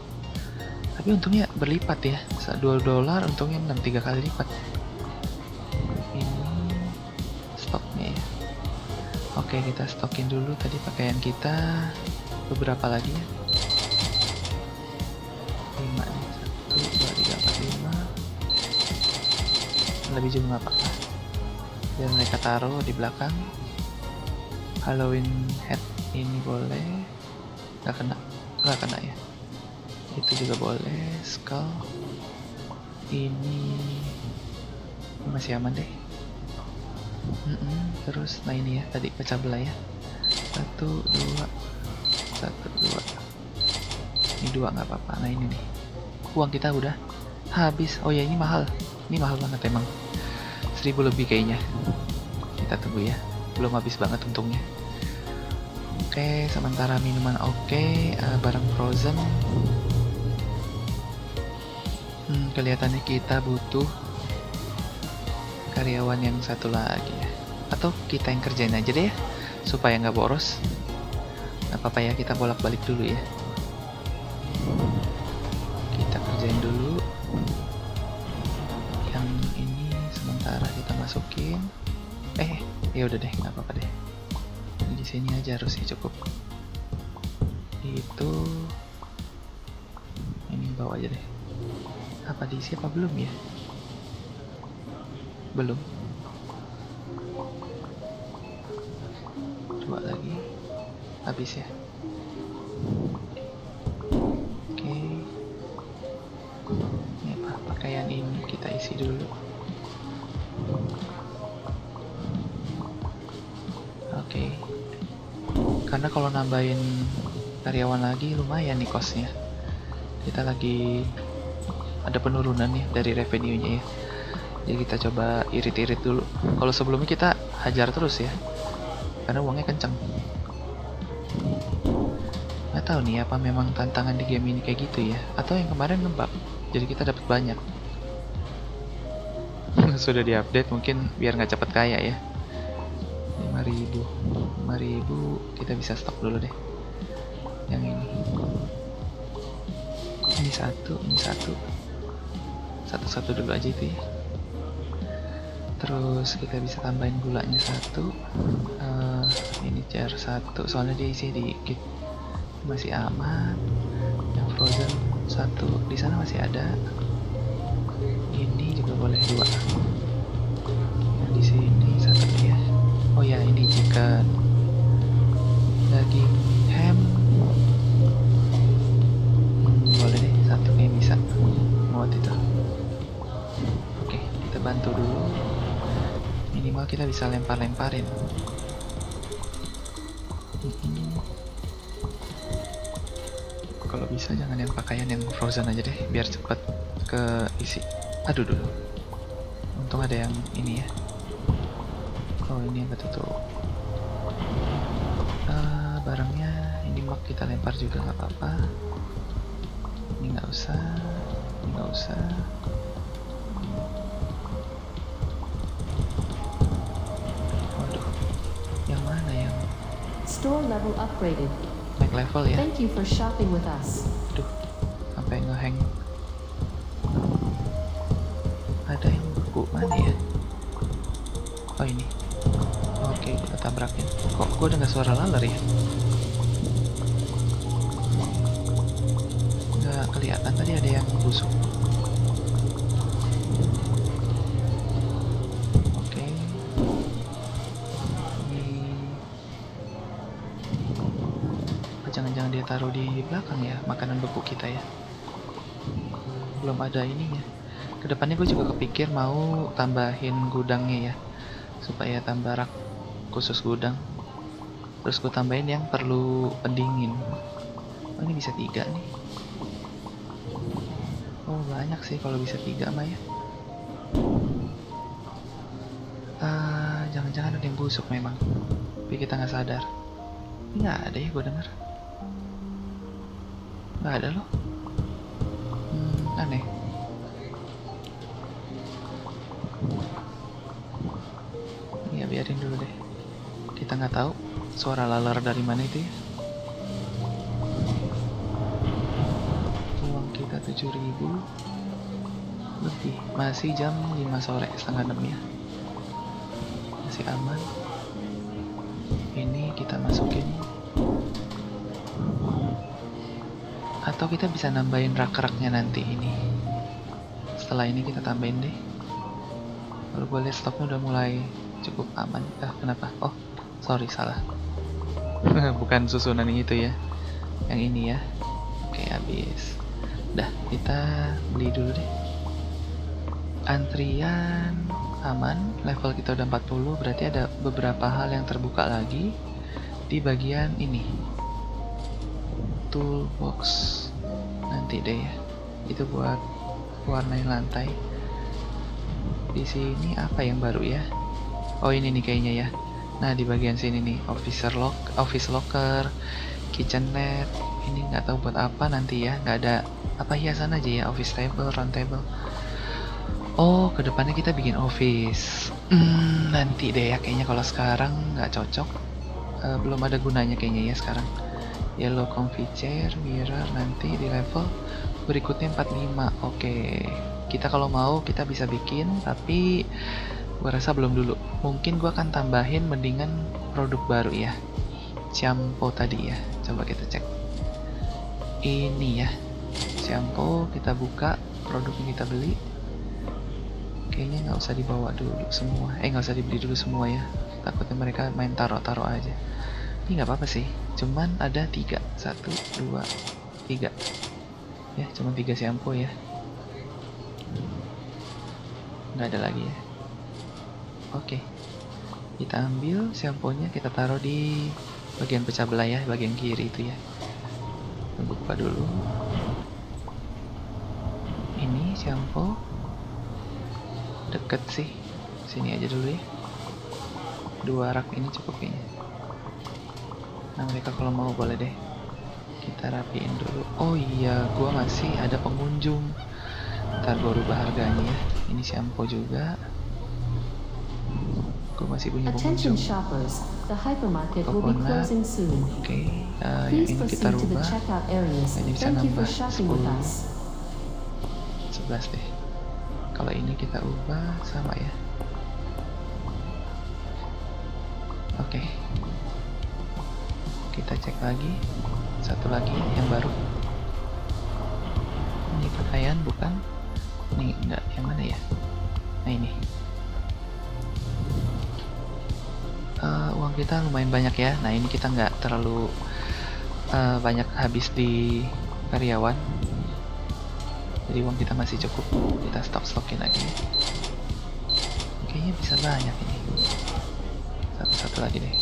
tapi untungnya berlipat ya, $2 untungnya 3 kali lipat. Ini stoknya ya. Oke, kita stokin dulu tadi pakaian kita. Beberapa lagi ya. 5 nih, 1, 2, 3, 4, 5. Lebih juga nggak apa-apa. Dan mereka taruh di belakang. Halloween hat ini boleh. Nggak kena ya. Itu juga boleh. Skull. Ini masih aman deh. Terus, nah ini ya, tadi pecah belah ya. 1, 2, 1, 2. Ini 2 nggak apa-apa. Nah ini nih, uang kita udah habis. Oh ya, ini mahal. Ini mahal banget emang. 1000 lebih kayaknya. Kita tunggu ya. Belum habis banget untungnya. Oke, sementara minuman oke. Barang frozen. Kelihatannya kita butuh karyawan yang satu lagi ya. Atau kita yang kerjain aja deh ya, supaya nggak boros. Nggak apa-apa ya, kita bolak-balik dulu ya. Kita kerjain dulu. Yang ini sementara kita masukin. Ya udah deh, nggak apa-apa deh. Ini di sini aja harusnya cukup. Itu ini bawa aja deh. Apa diisi apa belum ya? Belum. 2 lagi. Habis ya. Oke. Ini apa? Pakaian ini kita isi dulu. Oke. Karena kalau nambahin karyawan lagi lumayan nih kosnya. Kita lagi ada penurunan nih dari revenue-nya ya. Jadi kita coba irit-irit dulu. Kalau sebelumnya kita hajar terus ya, karena uangnya kenceng. Nggak tahu nih apa memang tantangan di game ini kayak gitu ya, atau yang kemarin ngebug, jadi kita dapat banyak. Sudah diupdate mungkin biar nggak cepet kaya ya. 5.000 kita bisa stok dulu deh. Yang ini. Ini satu dulu aja itu ya. Terus kita bisa tambahin gulanya 1. Ini jar 1, soalnya dia isi dikit. Masih aman. Yang frozen 1 di sana masih ada. Ini juga boleh 2. Yang di sini 1 ya. Oh ya, ini chicken. Daging ham. Boleh deh, 1 kayak bisa. Muat itu. Oke, kita bantu dulu. Minimal kita bisa lempar-lemparin. Kalau bisa jangan yang pakaian yang frozen aja deh, biar cepat keisi. Aduh dulu. Untung ada yang ini ya. Oh ini yang ketutup. Barangnya ini mak kita lempar juga nggak apa-apa. Ini nggak usah. Ini nggak usah. Waduh. Yang mana yang Store level upgraded. naik level ya? Thank you for shopping with us. Aduh, sampai ngehang. Ada yang buku mana ya? Oh ini. Oke, kita tabrakin. Kok gue dengar suara laler ya? Nggak kelihatan tadi ada yang busuk. Oke. Ini. Jangan-jangan dia taruh di belakang ya, makanan beku kita ya. Belum ada ininya. Kedepannya gue juga kepikir mau tambahin gudangnya ya, supaya tambah rak khusus gudang. Terus gue tambahin yang perlu pendingin. Oh, ini bisa 3 nih. Oh, banyak sih kalau bisa 3 mah ya. Jangan-jangan ada yang busuk memang, tapi kita nggak sadar. Nggak ada ya, gue dengar. Nggak ada loh. Aneh. Ya biarin dulu deh. Kita nggak tahu suara laler dari mana itu ya. Uang kita 7.000 lebih. Masih jam 5 sore, setengah 6 ya. Masih aman. Ini kita masukin. Atau kita bisa nambahin rak-raknya nanti ini. Setelah ini kita tambahin deh. Kalau gue lihat stoknya udah mulai cukup aman. Kenapa? Oh, sorry, salah. Bukan susunan itu ya. Yang ini ya. Oke, habis. Dah, kita beli dulu deh. Antrian aman. Level kita udah 40. Berarti ada beberapa hal yang terbuka lagi di bagian ini. Toolbox. Nanti deh ya. Itu buat warnain lantai. Di sini apa yang baru ya? Oh, ini nih kayaknya ya. Nah, di bagian sini nih, office locker, kitchenette. Ini nggak tahu buat apa nanti ya. Nggak ada apa, hiasan aja ya. Office table, round table. Oh, kedepannya kita bikin office. Nanti deh ya. Kayaknya kalau sekarang nggak cocok. Belum ada gunanya kayaknya ya sekarang. Yellow comfy chair, mirror nanti di level berikutnya 45. Oke. Kita kalau mau kita bisa bikin, tapi gua rasa belum dulu. Mungkin gua akan tambahin mendingan produk baru ya. Shampoo tadi ya. Coba kita cek. Ini ya. Shampoo, kita buka produk yang kita beli. Kayaknya nggak usah dibawa dulu semua. Nggak usah dibeli dulu semua ya. Takutnya mereka main taruh-taruh aja. Ini nggak apa-apa sih. Cuman ada 3. 1, 2, 3. Ya, cuma 3 shampoo ya. Nggak ada lagi ya. Oke, kita ambil shampoo-nya, kita taruh di bagian pecah belah ya, bagian kiri itu ya. Tunggu buka dulu. Ini shampoo deket sih, sini aja dulu ya. 2 rak ini cukup kayaknya. Nah, mereka kalau mau boleh deh. Kita rapiin dulu. Oh iya, gua masih ada pengunjung. Ntar gua rubah harganya ya. Ini shampoo juga. Gue masih punya Attention pengunjung. shoppers, the hypermarket will be Coconut. closing soon. Oke, yang Please ini kita proceed to the rubah. checkout areas. Ini bisa Thank you for nambah shopping with 10, us. 11 deh. Kalau ini kita ubah sama ya. Oke. Kita cek lagi. Satu lagi yang baru. Ini pakaian bukan? Ini enggak, yang mana ya? Nah, ini. Uang kita lumayan banyak ya. Nah, ini kita nggak terlalu banyak habis di karyawan. Jadi uang kita masih cukup. Kita stokin lagi. Kayaknya bisa banyak ini. Satu lagi deh.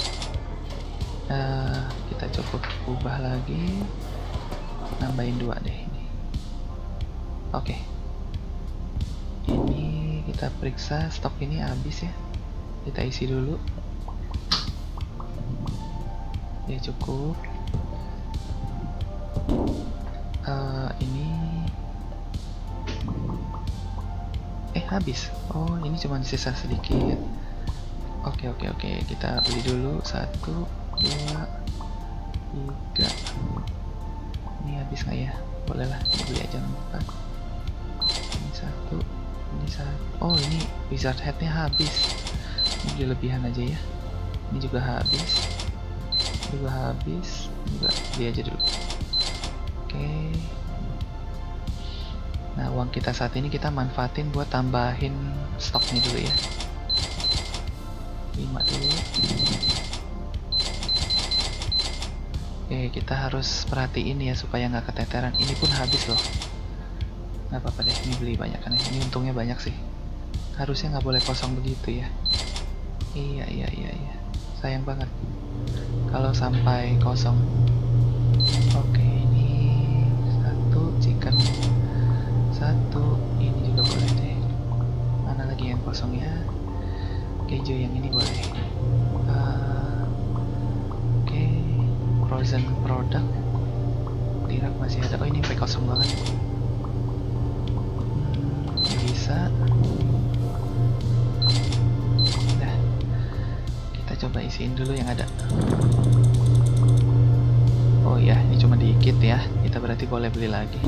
Kita cukup ubah lagi. Nambahin 2 deh ini. Oke. Ini kita periksa stok ini habis ya. Kita isi dulu. Ya cukup. Ini habis. Oh, ini cuma sisa sedikit. Oke, kita beli dulu. 1, 2, 3. Ini habis nggak ya? Boleh lah, beli aja 4. Ini 1, ini 1. Oh, ini wizard headnya habis. Ini beli lebihan aja ya. Ini juga habis. Juga habis. Juga beli aja dulu. Oke. Nah, uang kita saat ini kita manfaatin buat tambahin stoknya dulu ya. 5 dulu. Oke, kita harus perhatiin ya supaya nggak keteteran. Ini pun habis loh. Nggak apa-apa deh, ini beli banyak kan. Ini untungnya banyak sih. Harusnya nggak boleh kosong begitu ya. Iya. Sayang banget kalau sampai kosong. Oke, ini satu chicken, satu ini juga boleh deh. Mana lagi yang kosong ya? Keju yang ini boleh. Oke, frozen product di rak masih ada. Oh, ini sampai kosong banget. Bisa. Nah, kita coba isiin dulu yang ada. Oh ya, ini cuma dikit ya. Kita berarti boleh beli lagi.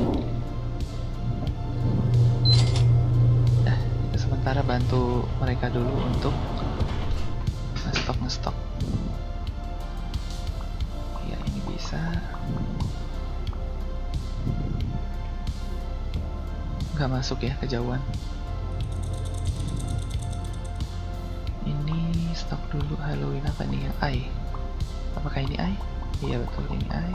Nah, kita sementara bantu mereka dulu untuk ngestok. Ya, ini bisa. Nggak masuk ya, kejauhan. Ini stok dulu Halloween apa nih yang Ai? Apakah ini Ai? Iya betul, ini Ai.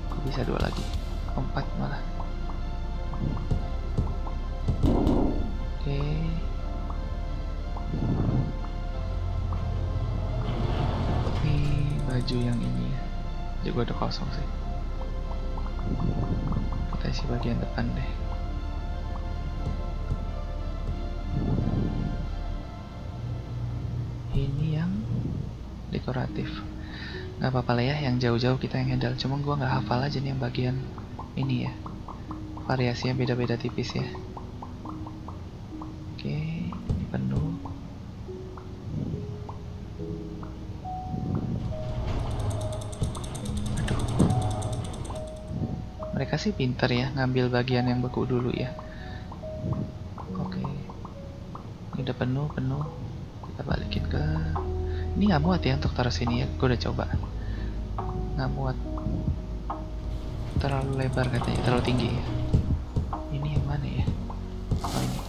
Kok bisa 2 lagi? 4 malah. Oke. Ini baju yang ini ya. Juga udah kosong sih. Kita isi bagian depan deh. Ini yang dekoratif. Nggak apa-apa lah ya, yang jauh-jauh kita yang handle. Cuma gua nggak hafal aja nih yang bagian ini ya. Variasinya beda-beda tipis ya. Oke, ini penuh. Aduh. Mereka sih pinter ya, ngambil bagian yang beku dulu ya. Oke. Ini udah penuh. Kita balikin ke... Ini nggak muat ya untuk taruh sini ya. Gue udah coba. Nggak muat. Terlalu lebar katanya, terlalu tinggi ya. Ini yang mana ya? Oh ini.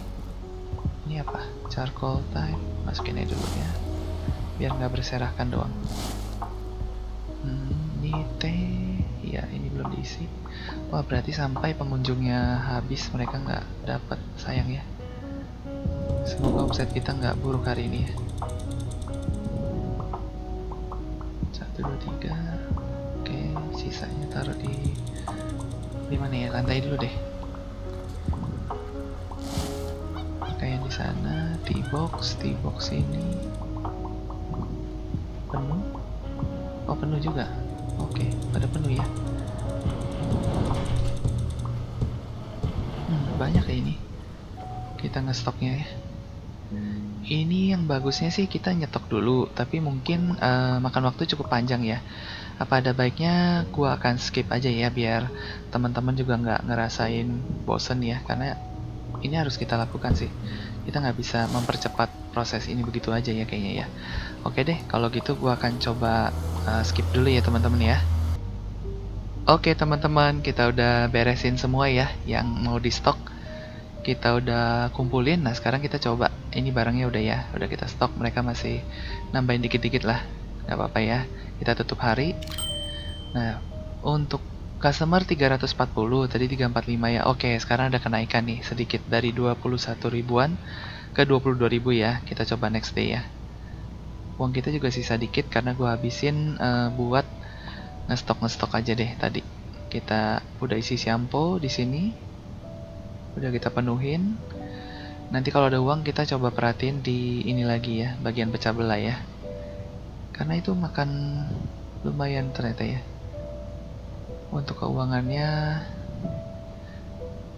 Ini apa? Charcoal type. Masukin aja dulu ya. Biar nggak berserakan doang. Ini teh. Ya ini belum diisi. Wah berarti sampai pengunjungnya habis mereka nggak dapat. Sayang ya. Semoga omset kita nggak buruk hari ini ya. 1, 2, 3. Oke, sisanya taruh di mana ya? Lantai dulu deh. Kayak di sana, T-box ini penuh. Oh penuh juga. Oke, pada penuh ya. Banyak ya ini. Kita ngestoknya ya. Ini yang bagusnya sih kita nyetok dulu, tapi mungkin makan waktu cukup panjang ya. Apa ada baiknya gua akan skip aja ya biar teman-teman juga nggak ngerasain bosen ya, karena ini harus kita lakukan sih. Kita nggak bisa mempercepat proses ini begitu aja ya kayaknya ya. Oke deh, kalau gitu gua akan coba skip dulu ya teman-teman ya. Oke teman-teman, kita udah beresin semua ya yang mau di stok. Kita udah kumpulin. Nah sekarang kita coba, ini barangnya udah kita stok, mereka masih nambahin dikit-dikit lah, nggak apa-apa ya, kita tutup hari. Nah untuk customer 340, tadi 345 ya. Oke, sekarang ada kenaikan nih sedikit dari 21 ribuan ke 22 ribu ya. Kita coba next day ya. Uang kita juga sisa dikit karena gua habisin buat ngestok aja deh tadi. Kita udah isi shampoo di sini. Udah kita penuhin. Nanti kalau ada uang kita coba perhatiin di ini lagi ya, bagian pecah belah ya. Karena itu makan lumayan ternyata ya. Untuk keuangannya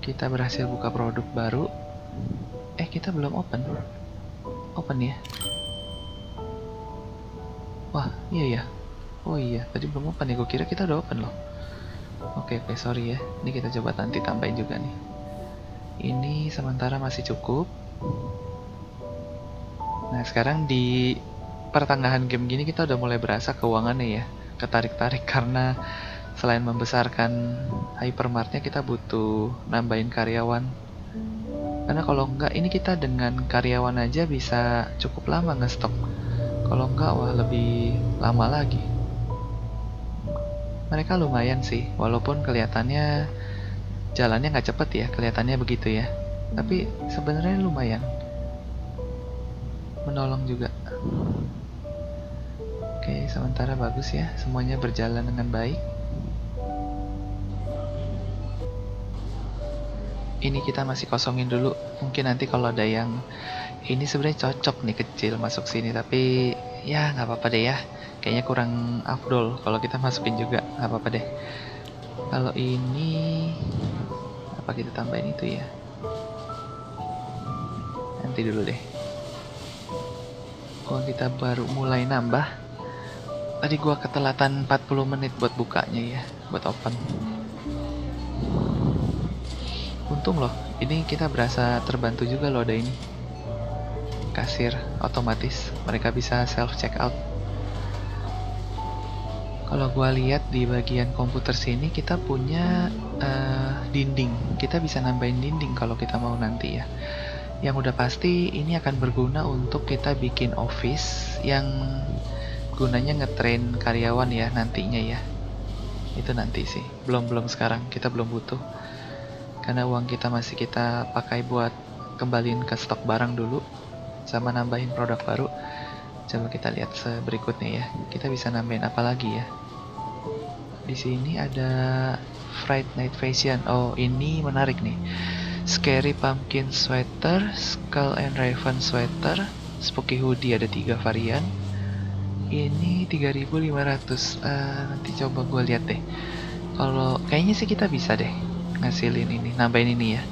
kita berhasil buka produk baru. Kita belum open. Open ya. Wah, iya ya. Oh iya, tadi belum open ya. Gue kira kita udah open loh. Oke, sorry ya. Ini kita coba nanti tambahin juga nih. Ini sementara masih cukup. Nah sekarang di pertengahan game gini kita udah mulai berasa keuangannya ya, ketarik-tarik karena selain membesarkan hypermartnya kita butuh nambahin karyawan. Karena kalau enggak ini kita dengan karyawan aja bisa cukup lama ngestok. Kalau enggak wah lebih lama lagi. Mereka lumayan sih, walaupun kelihatannya jalannya nggak cepet ya, kelihatannya begitu ya. Tapi sebenarnya lumayan. menolong juga. Oke, sementara bagus ya, semuanya berjalan dengan baik. Ini kita masih kosongin dulu. Mungkin nanti kalau ada yang ini sebenarnya cocok nih kecil masuk sini, tapi ya nggak apa-apa deh ya. Kayaknya kurang afdol kalau kita masukin juga, nggak apa-apa deh. Kalau ini apa kita tambahin itu ya? Nanti dulu deh. Uang kita baru mulai nambah. Tadi gua ketelatan 40 menit buat bukanya ya, buat open. Untung loh, ini kita berasa terbantu juga loh ada ini. Kasir otomatis, mereka bisa self check out. Kalau gua lihat di bagian komputer sini kita punya dinding. Kita bisa nambahin dinding kalau kita mau nanti ya. Yang udah pasti ini akan berguna untuk kita bikin office yang gunanya ngetrain karyawan ya nantinya ya. Itu nanti sih, belum sekarang, kita belum butuh. Karena uang kita masih kita pakai buat kembaliin ke stok barang dulu sama nambahin produk baru. Coba kita lihat berikutnya ya. Kita bisa nambahin apa lagi ya? Di sini ada Fright Night Fashion. Oh, ini menarik nih. Scary Pumpkin Sweater, Skull and Raven Sweater, Spooky Hoodie ada 3 varian. Ini 3.500. Nanti coba gue lihat deh. Kalau kayaknya sih kita bisa deh ngasilin ini, nambahin ini ya.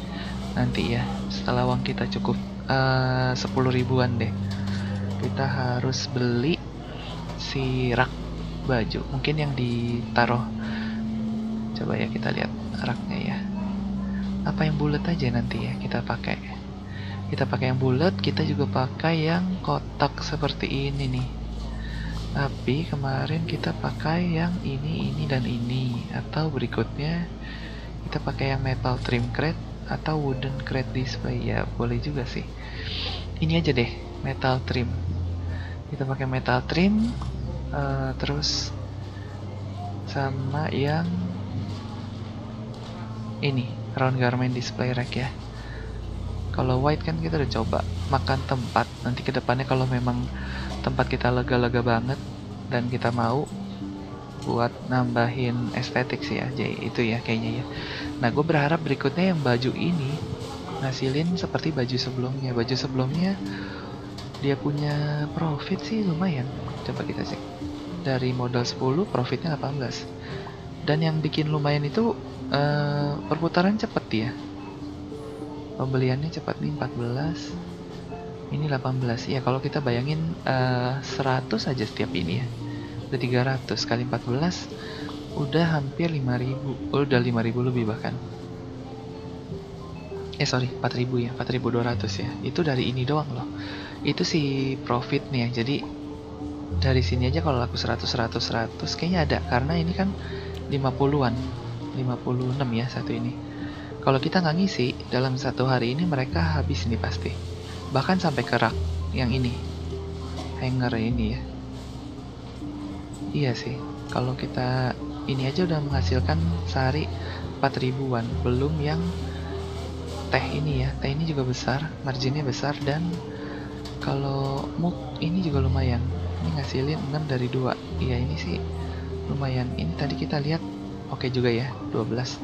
Nanti ya, setelah uang kita cukup 10 ribuan deh. Kita harus beli si rak baju. Mungkin yang ditaruh. Coba ya kita lihat raknya ya. Apa yang bulat aja nanti ya kita pakai. Kita pakai yang bulat, kita juga pakai yang kotak seperti ini nih. Tapi kemarin kita pakai yang ini dan ini. Atau berikutnya kita pakai yang metal trim crate atau wooden crate display ya, boleh juga sih. Ini aja deh, metal trim. Kita pakai metal trim, terus sama yang ini round garment display rack ya. Kalau white kan kita udah coba makan tempat. Nanti kedepannya kalau memang tempat kita lega-lega banget dan kita mau buat nambahin estetik sih ya, jadi itu ya kayaknya ya. Nah, gue berharap berikutnya yang baju ini ngasilin seperti baju sebelumnya. Baju sebelumnya dia punya profit sih lumayan. Coba kita cek. Dari modal 10, profitnya 18. Dan yang bikin lumayan itu perputaran cepet ya. Pembeliannya cepat nih 14. Ini 18. Ya kalau kita bayangin 100 aja setiap ini ya. Udah 300 kali 14 udah hampir 5.000. Oh, udah 5.000 lebih bahkan. Sorry, 4.000 ya, 4.200 ya. Itu dari ini doang loh. Itu sih profit nih ya. Jadi dari sini aja kalau laku 100 kayaknya ada, karena ini kan 50-an. 56 ya satu ini. Kalau kita nggak ngisi dalam satu hari ini, mereka habis nih pasti. Bahkan sampai ke rak yang ini, hanger ini ya. Iya sih, kalau kita ini aja udah menghasilkan sehari 4.000-an. Belum yang teh ini ya, teh ini juga besar, marginnya besar. Dan kalau mug ini juga lumayan, ini ngasilin 6 dari 2. Iya ini sih lumayan. Ini tadi kita lihat oke juga ya, 12.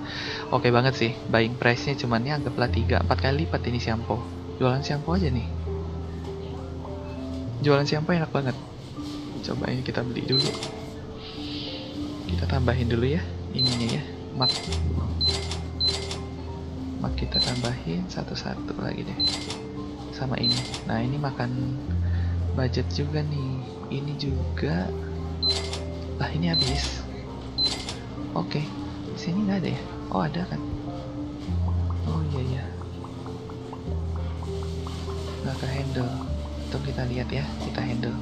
Oke banget sih, buying price nya cuman ya anggaplah 3-4 kali lipat ini shampoo. Jualan shampoo aja nih, jualan shampoo enak banget. Coba ini kita beli dulu, kita tambahin dulu ya ininya ya, mak kita tambahin satu-satu lagi deh sama ini. Nah ini makan budget juga nih, ini juga lah, ini habis. Oke, sini nggak ada ya? Oh ada kan? Oh iya, nggak ke handle. Tuh kita lihat ya, kita handle.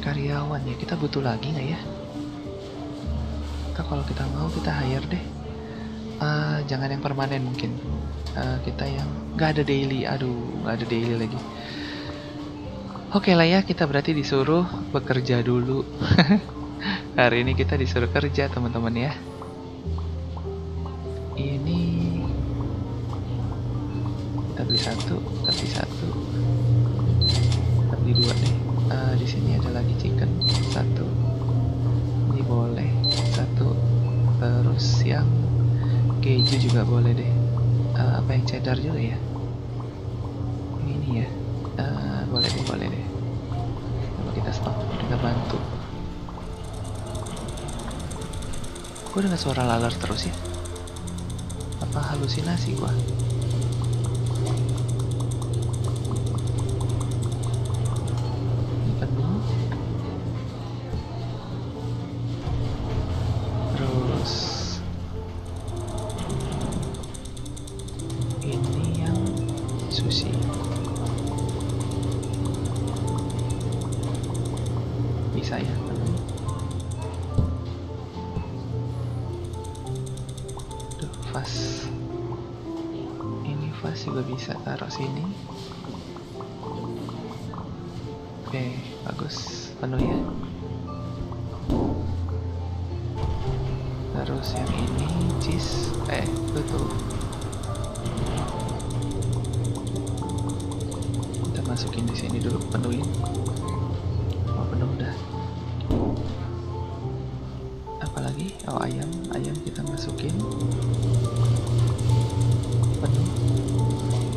Karyawan ya, kita butuh lagi nggak ya? Kalau kita mau kita hire deh. Jangan yang permanen mungkin. Kita yang nggak ada daily. Aduh, nggak ada daily lagi. Oke lah ya, kita berarti disuruh bekerja dulu. Hari ini kita disuruh kerja teman-teman ya. Ini beli satu, kita beli satu, kita beli dua deh. Di sini ada lagi chicken satu, ini boleh satu, terus yang keju juga boleh deh. Apa yang cheddar juga ya? Ini ya, boleh deh. Coba kita stop, kita bantu. Gue dengar suara laler terus ya? Apa halusinasi gua? Ini penuh. Terus ini yang sushi. Bisa ya penuh. Vas, ini vas juga bisa taruh sini. Oke, bagus, penuh ya. Terus yang ini cheese, tutup. Kita masukin di sini dulu, penuhin. Oh, penuh udah. Apalagi? Oh, ayam kita masukin.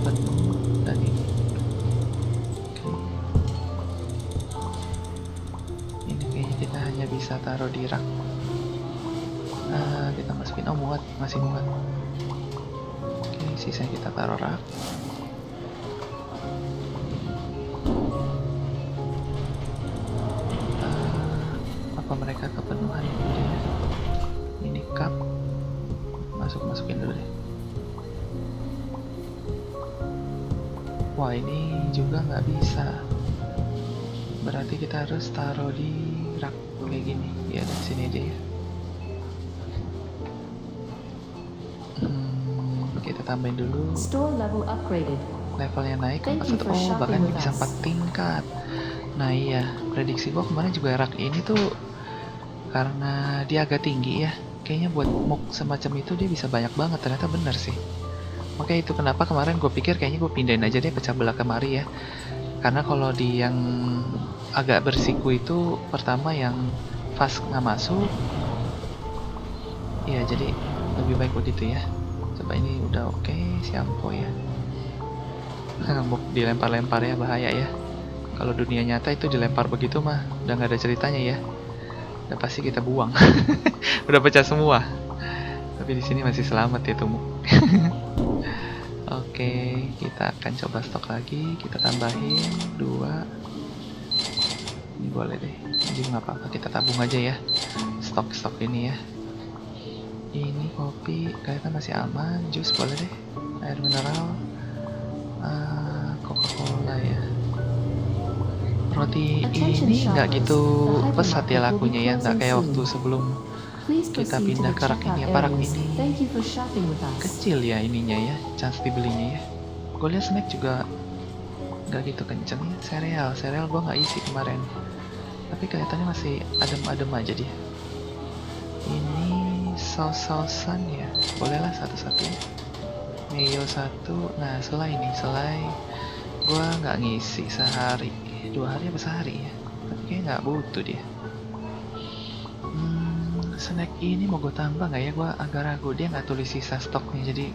Penuh dan ini. Oke. Ini kayaknya kita hanya bisa taruh di rak. Kita masukin, oh muat, masih muat. Oke, sisanya kita taruh rak. Apa mereka kepenuhan ya? Ini cup, masukin dulu deh. Wah, ini juga nggak bisa. Berarti kita harus taruh di rak kayak gini. Ya, di sini aja ya. Kita tambahin dulu. Store level upgraded. Levelnya naik ke Thank you 41. for Oh, shopping bahkan with bisa us. 4 tingkat. Nah iya, prediksi gua kemarin juga rak ini tuh karena dia agak tinggi ya. Kayaknya buat mock semacam itu dia bisa banyak banget. Ternyata bener sih. Makanya itu kenapa kemarin gue pikir kayaknya gue pindahin aja deh pecah belah kemari ya. Karena kalau di yang agak bersiku itu pertama yang fast nggak masuk. Iya, jadi lebih baik begitu ya. Coba ini udah oke, Siampo ya. Mock dilempar-lempar ya, bahaya ya. Kalau dunia nyata itu dilempar begitu mah udah nggak ada ceritanya ya. Udah pasti kita buang. Udah pecah semua. Tapi di sini masih selamat ya tumuk. Oke, kita akan coba stok lagi. Kita tambahin 2. Ini boleh deh. Ini nggak apa-apa, kita tabung aja ya. Stok ini ya. Ini kopi kayaknya masih aman. Jus boleh deh. Air mineral. Coca-Cola ya. Roti ini nggak gitu pesat ya lakunya ya, nggak kayak waktu sebelum Please kita proceed to pindah the ke rak checkout ini ya. Parak areas. ini Thank you for shopping with us. kecil ya ininya ya, chance dibelinya ya. Gue lihat snack juga nggak gitu kenceng ya. Sereal gue nggak isi kemarin, tapi kelihatannya masih adem-adem aja dia. Ini saus-sausan ya, bolehlah satu-satu ya. Mayo 1. Nah, selai gue nggak ngisi sehari, 2 hari apa sehari ya, tapi kayak nggak butuh dia. Snack ini mau gue tambah nggak ya? Gue agak ragu, dia nggak tulis sisa stoknya, jadi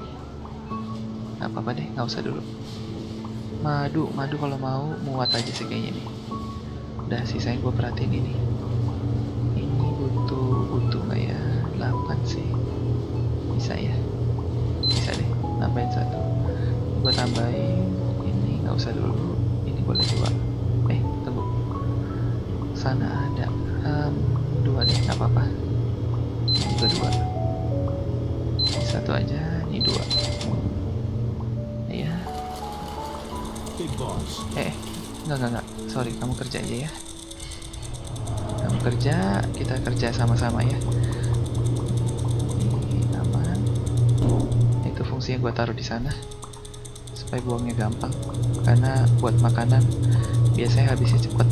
nggak apa-apa deh, nggak usah dulu. Madu kalau mau muat aja sih kayaknya nih. Udah sisanya gue perhatiin ini butuh nggak ya? 8 sih, bisa ya, bisa deh, nambahin 1. Gue tambahin ini, nggak usah dulu, ini boleh 2. Tunggu, sana ada 2 deh, nggak apa-apa. Ini juga 2. Ini 1 aja, ini 2. Ya. Enggak. Sorry, kamu kerja aja ya. Kamu kerja, kita kerja sama-sama ya. Ini aman. Itu fungsinya gue taruh di sana supaya buangnya gampang. Karena buat makanan biasanya habisnya cepet.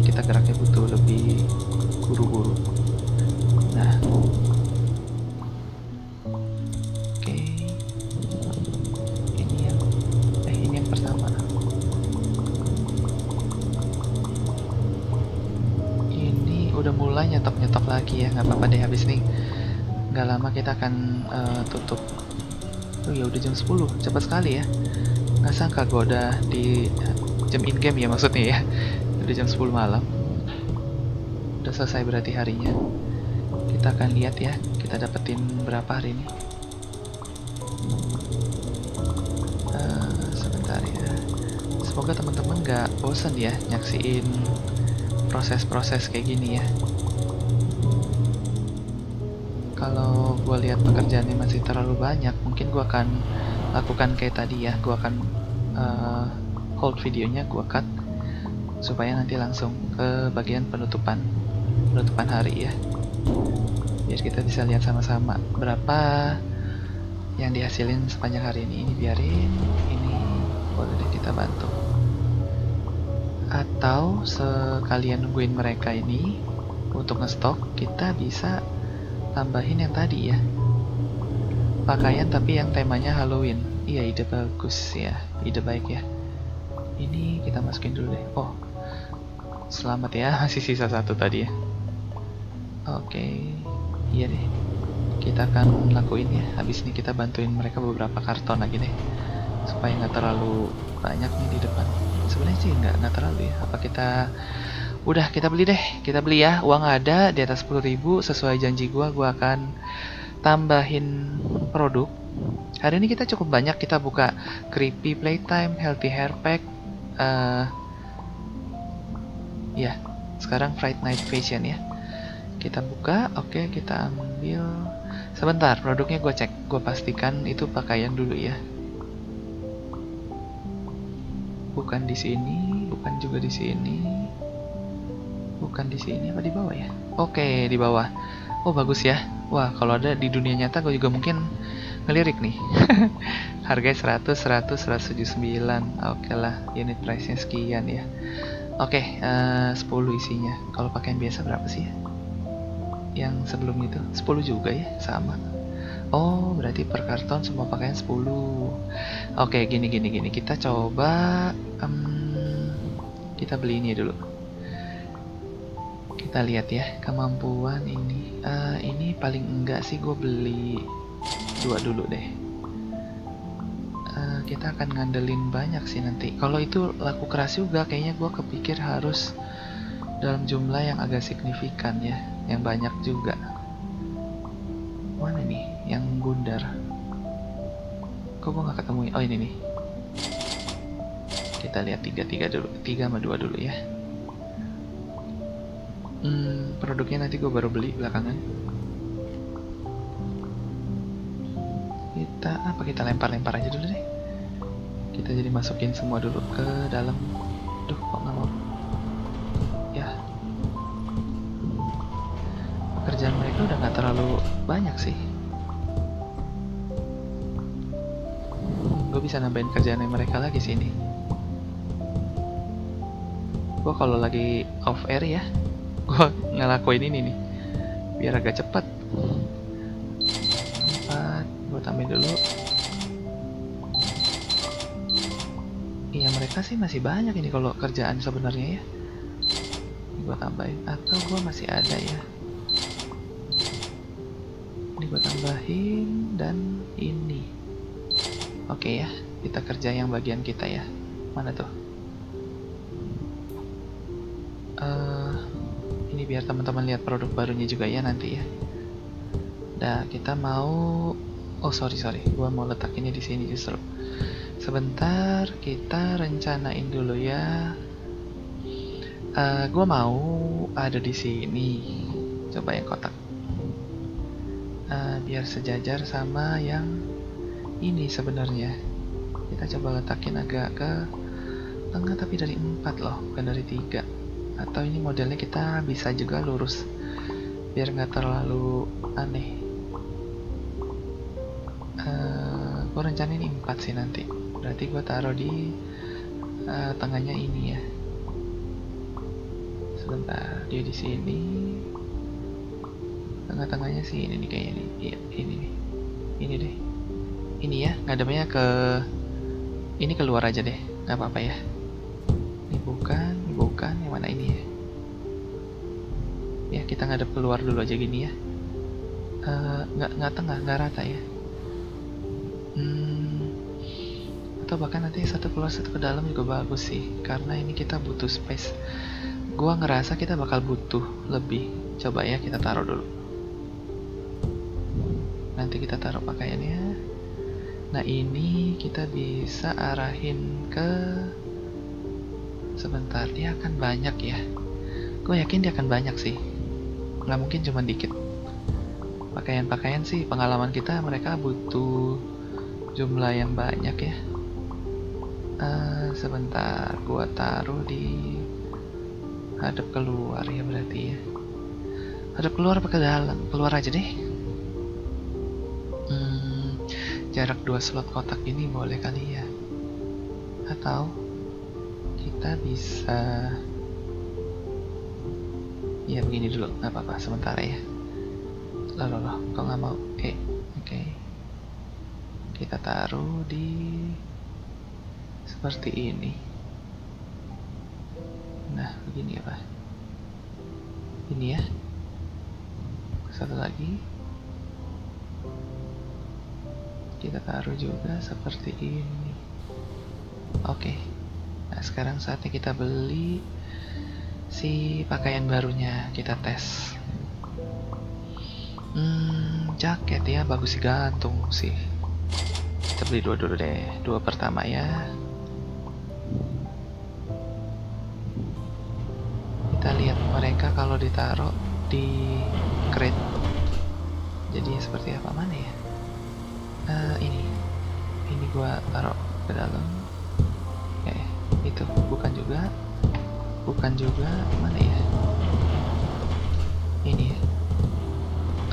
Kita geraknya butuh lebih buru-buru. Nah, oke. Ini yang udah mulai nyetok lagi ya. Nggak apa-apa deh, habis nih nggak lama kita akan tutup. Oh ya, udah jam 10, cepat sekali ya. Nggak sangka gue udah di jam in game ya, maksudnya ya. Udah jam 10 malam. Udah selesai berarti harinya. Kita akan lihat ya, kita dapetin berapa hari ini. Sebentar ya. Semoga teman-teman nggak bosan ya nyaksiin proses-proses kayak gini ya. Kalau gue lihat pekerjaannya masih terlalu banyak, mungkin gue akan lakukan kayak tadi ya. Gue akan hold videonya, gue cut supaya nanti langsung ke bagian penutupan hari ya, biar kita bisa lihat sama-sama berapa yang dihasilin sepanjang hari ini. Ini biarin, ini boleh deh kita bantu, atau sekalian nungguin mereka ini untuk ngestok, kita bisa tambahin yang tadi ya, pakaian tapi yang temanya Halloween. Iya, ide bagus ya, ide baik ya. Ini kita masukin dulu deh. Oh, selamat ya, masih sisa satu tadi ya. Oke, iya deh, kita akan lakuin ya. Habis ini kita bantuin mereka beberapa karton lagi deh, supaya nggak terlalu banyak nih di depan. Sebenarnya sih nggak terlalu ya. Apa kita beli deh, kita beli ya. Uang ada di atas 10.000, sesuai janji gua akan tambahin produk. Hari ini kita cukup banyak, kita buka Creepy Playtime, Healthy Hair Pack, ya sekarang Fright Night Fashion ya. Kita buka, oke, kita ambil. Sebentar, produknya gue cek, gue pastikan itu pakaian dulu ya. Bukan di sini, bukan juga di sini, bukan di sini, apa di bawah ya? Oke, di bawah. Oh bagus ya. Wah, kalau ada di dunia nyata gue juga mungkin ngelirik nih. Harganya 179. Oke lah, unit price-nya sekian ya. Oke, 10 isinya. Kalau pakaian biasa berapa sih ya? Yang sebelum itu 10 juga ya, sama. Oh, berarti per karton semua pakaian 10. Oke, gini. Kita coba kita beli ini dulu. Kita lihat ya, kemampuan ini. Ini paling enggak sih gue beli 2 dulu deh. Kita akan ngandelin banyak sih nanti. Kalau itu laku keras juga, kayaknya gue kepikir harus dalam jumlah yang agak signifikan ya, yang banyak juga. Mana nih yang bundar? Kok gue nggak ketemu? Oh ini nih. Kita lihat 3 dulu, 3 sama 2 dulu ya. Produknya nanti gue baru beli belakangan. Kita lempar aja dulu deh. Kita jadi masukin semua dulu ke dalam. Duh, kok nggak mau? Ya, pekerjaan mereka udah nggak terlalu banyak sih. Gue bisa nambahin kerjaan mereka lagi sini. Gue kalau lagi off air ya, gue ngelakuin ini nih, biar agak cepet. 4, gue tambahin dulu. Iya, mereka sih masih banyak ini kalau kerjaan sebenarnya ya. Gue tambahin, atau gue masih ada ya. Ini gue tambahin, dan ini. Oke ya, kita kerja yang bagian kita ya. Mana tuh? Ini biar teman-teman lihat produk barunya juga ya nanti ya. Nah, kita mau, oh sorry, gue mau letak ini di sini justru. Sebentar, kita rencanain dulu ya. Gue mau ada di sini. Coba yang kotak. Biar sejajar sama yang ini sebenarnya. Kita coba letakin agak ke tengah, tapi dari 4 loh, bukan dari 3. Atau ini modelnya kita bisa juga lurus, biar nggak terlalu aneh. Gue rencanain 4 sih nanti. Berarti gue taruh di tengahnya ini ya. Sebentar, dia di sini. Tengah-tengahnya sih ini nih kayaknya nih. Iya, ini nih. Ini deh. Ini ya, ngadepnya ke ini, keluar aja deh. Nggak apa-apa ya. Ini bukan, yang mana ini ya? Ya kita ngadep keluar dulu aja gini ya. Nggak tengah, nggak rata ya. Atau bahkan nanti satu keluar satu ke dalam juga bagus sih, karena ini kita butuh space. Gua ngerasa kita bakal butuh lebih. Coba ya kita taruh dulu. Nanti kita taruh pakaiannya. Nah ini kita bisa arahin ke, sebentar, dia akan banyak ya. Gue yakin dia akan banyak sih, nggak mungkin cuma dikit. Pakaian-pakaian sih, pengalaman kita mereka butuh jumlah yang banyak ya. Sebentar, gua taruh di hadap keluar ya berarti ya. Hadap keluar apa ke dalam? Keluar aja deh. Jarak 2 slot kotak ini boleh kali ya. Atau kita bisa, ya begini dulu, nggak apa-apa sementara ya. Loh, kok nggak mau? Oke. Kita taruh di seperti ini. Nah, begini apa? Ini ya. Satu lagi. Kita taruh juga seperti ini. Oke. Nah, sekarang saatnya kita beli si pakaian barunya. Kita tes. Jaket ya, bagus sih, gantung sih. Kita beli dua dulu deh. Dua pertama ya. Kita lihat mereka kalau ditaruh di crate. Jadi seperti apa, mana ya? Ini gua taruh ke dalam. Itu bukan juga, mana ya? Ini ya.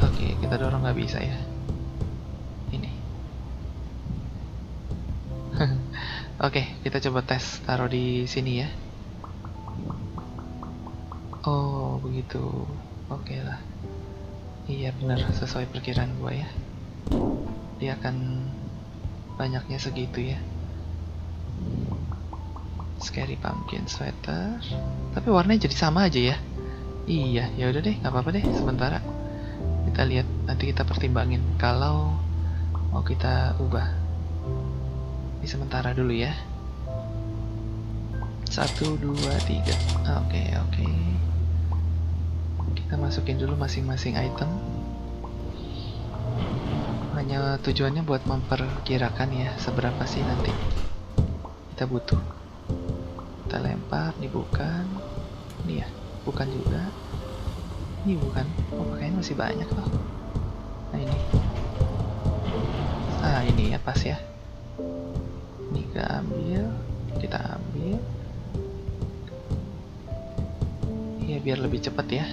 Oke, kita dorong, nggak bisa ya. Ini. Oke, kita coba tes taruh di sini ya. Oh, begitu. Oke lah. Iya benar, sesuai perkiraan gua ya. Dia akan banyaknya segitu ya. Scary pumpkin sweater, tapi warnanya jadi sama aja ya. Iya, ya udah deh, nggak apa-apa deh sementara. Kita lihat, nanti kita pertimbangin kalau mau kita ubah. Ini sementara dulu ya. 1, 2, 3. Oke. Kita masukin dulu masing-masing item. Hanya tujuannya buat memperkirakan ya seberapa sih nanti kita butuh. Kita lempar, ini bukan. Ini ya, bukan juga. Ini bukan. Oh, pakaian masih banyak loh. Nah ini. Ini ya pas ya. Ini kita ambil. Ya biar lebih cepat ya.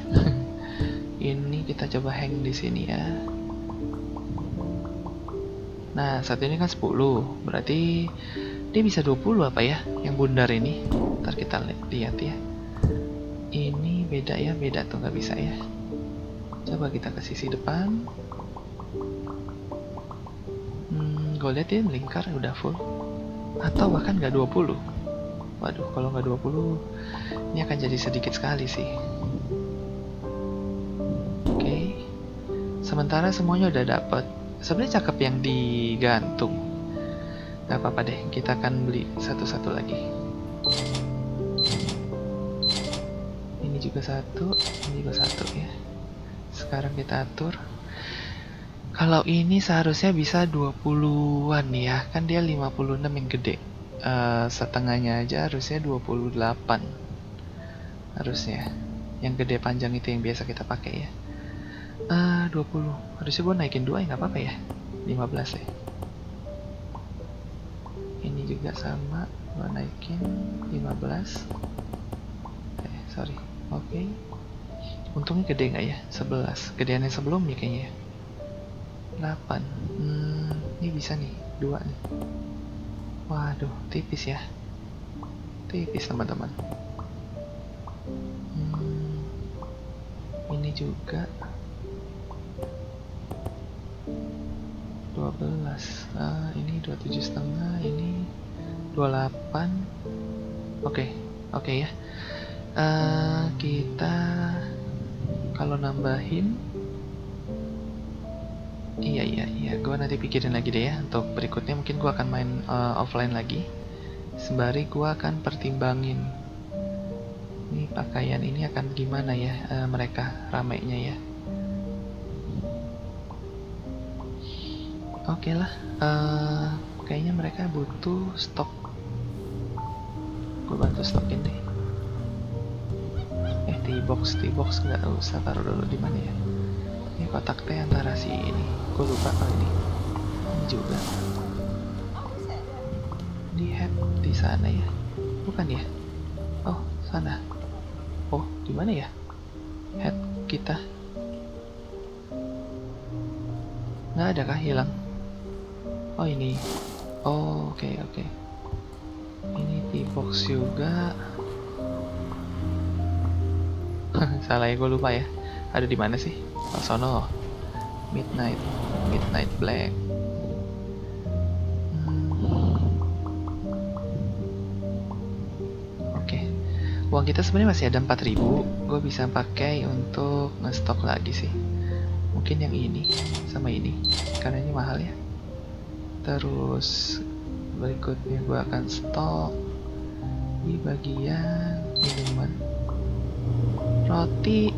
Ini kita coba hang di sini ya. Nah, saat ini kan 10, berarti dia bisa 20 apa ya, yang bundar ini. Ntar kita lihat ya. Ini beda ya, beda tuh, nggak bisa ya. Coba kita ke sisi depan. Gue lihat ya, melingkar udah full. Atau bahkan nggak 20. Waduh, kalau nggak 20, ini akan jadi sedikit sekali sih. Oke. Sementara semuanya udah dapet. Sebenarnya cakep yang digantung. Gak apa-apa deh, kita akan beli satu-satu lagi. Ini juga satu, ini juga satu ya. Sekarang kita atur. Kalau ini seharusnya bisa 20-an ya. Kan dia 56 yang gede. Setengahnya aja harusnya 28. Harusnya. Yang gede panjang itu yang biasa kita pakai ya. 20. Harusnya gue naikin 2 ya, nggak apa-apa ya. 15 ya. Ini juga sama, gue naikin 15. Sorry. Oke. Untungnya gede nggak ya? 11. Gedean yang sebelumnya kayaknya ya. 8. Ini bisa nih, 2 nih. Waduh, tipis ya. Tipis teman-teman. Ini juga 12. Ini 27,5, ini 28. Oke ya. Kita Kalau nambahin, iya, gue nanti pikirin lagi deh ya. Untuk berikutnya mungkin gue akan main offline lagi. Sembari gue akan pertimbangin ini pakaian ini akan gimana ya, mereka ramainya ya. Oke lah, kayaknya mereka butuh stok. Gue bantu stokin deh. T-box nggak usah, taruh dulu di mana ya? Ini kotak teh antara si ini. Gue lupa kalau ini juga. Di head di sana ya? Bukan ya? Oh, sana. Oh, di mana ya? Head kita. Nggak ada kah, hilang? Oh, ini. Oh, oke. Ini T-box juga. Salah ya, gue lupa ya. Ada di mana sih? Oh, sono. Midnight Black. Oke. Uang kita sebenarnya masih ada 4.000. Gue bisa pakai untuk ngestok lagi sih. Mungkin yang ini sama ini, karena ini mahal ya. Terus berikutnya gue akan stok di bagian minuman. Roti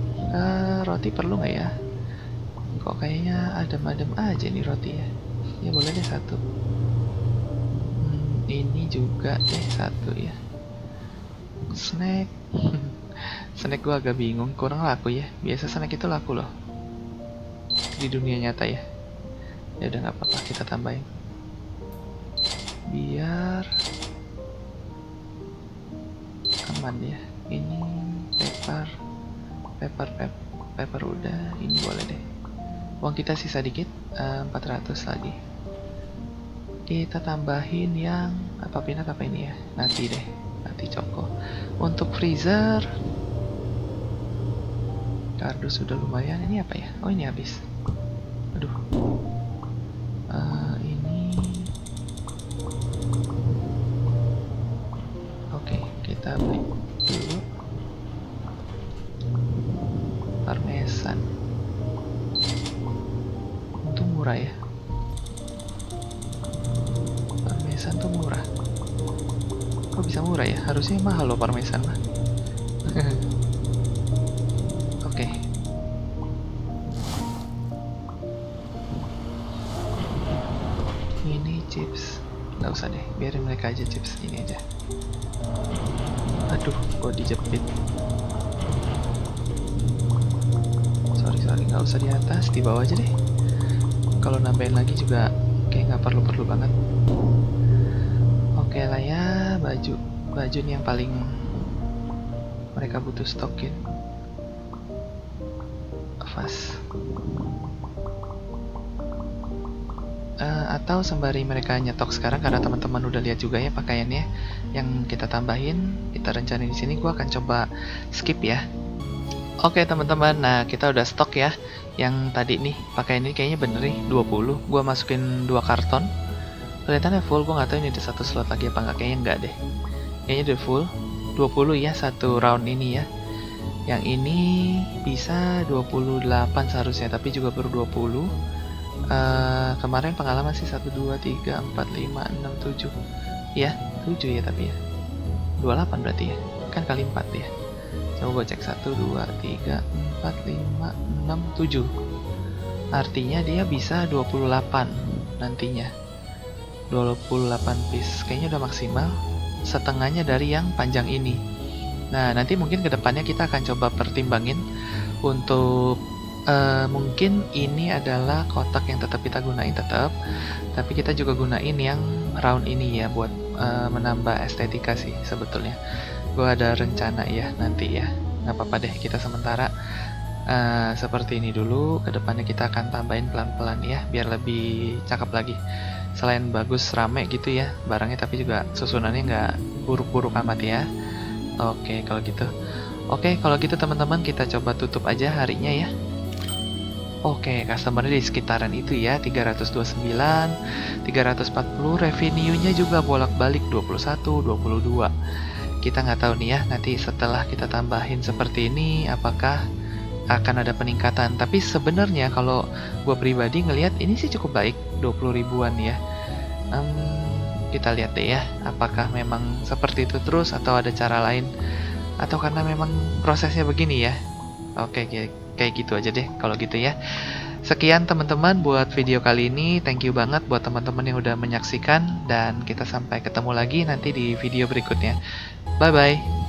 perlu nggak ya? Kok kayaknya adem-adem aja nih roti ya. Ya boleh deh 1. Ini juga deh 1 ya. Snack. Snack gue agak bingung, kurang laku ya. Biasa snack itu laku loh di dunia nyata ya. Ya udah nggak apa-apa, kita tambahin. Biar aman ya. Ini paper udah, ini boleh deh. Uang kita sisa dikit, 400 lagi. Kita tambahin yang peanut apa ini ya? Nati deh, nati choco. Untuk freezer, kardus sudah lumayan. Ini apa ya? Oh, ini habis. Aduh. Ini. Oke, kita beli dulu. Parmesan. Untung murah ya. Parmesan tuh murah. Kok bisa murah ya? Harusnya mahal loh parmesan mah. Oke. Ini chips. Nggak usah deh, biarin mereka aja chips ini aja. Aduh, kok dijepit. Sorry, nggak usah di atas, di bawah aja deh. Kalau nambahin lagi juga kayak nggak perlu banget. Oke lah ya, baju ini yang paling mereka butuh stokin. Vas. Atau sembari mereka nyetok sekarang, karena teman-teman udah lihat juga ya pakaiannya yang kita tambahin, kita rencanain di sini. Gua akan coba skip ya. Oke teman-teman, nah kita udah stok ya. Yang tadi nih pakaian ini kayaknya bener nih 20. Gua masukin 2 karton. Kelihatannya full, gua nggak tahu ini ada 1 slot lagi apa nggak. Kayaknya nggak deh. Kayaknya udah full. 20 ya satu round ini ya. Yang ini bisa 28 seharusnya, tapi juga baru 20. Kemarin pengalaman sih 1, 2, 3, 4, 5, 6, 7. Ya, 7 ya tapi ya. 28 berarti ya. Kan kali 4 ya. Coba gue cek 1, 2, 3, 4, 5, 6, 7. Artinya dia bisa 28 nantinya. 28 piece. Kayaknya udah maksimal. Setengahnya dari yang panjang ini. Nah, nanti mungkin kedepannya kita akan coba pertimbangin untuk mungkin ini adalah kotak yang tetap kita gunain tetap, tapi kita juga gunain yang round ini ya buat menambah estetika sih sebetulnya. Gue ada rencana ya nanti ya, nggak apa-apa deh kita sementara seperti ini dulu. Kedepannya kita akan tambahin pelan-pelan ya biar lebih cakep lagi. Selain bagus rame gitu ya barangnya, tapi juga susunannya nggak buruk-buruk amat ya. Oke kalau gitu. Oke kalau gitu teman-teman, kita coba tutup aja harinya ya. Oke, customer di sekitaran itu ya, 329, 340, revenue-nya juga bolak-balik 21, 22. Kita nggak tahu nih ya, nanti setelah kita tambahin seperti ini, apakah akan ada peningkatan. Tapi sebenarnya kalau gue pribadi ngelihat ini sih cukup baik, 20 ribuan ya. Kita lihat deh ya, apakah memang seperti itu terus atau ada cara lain, atau karena memang prosesnya begini ya. Oke, kayak gitu aja deh kalau gitu ya. Sekian teman-teman buat video kali ini. Thank you banget buat teman-teman yang udah menyaksikan, dan kita sampai ketemu lagi nanti di video berikutnya. Bye bye.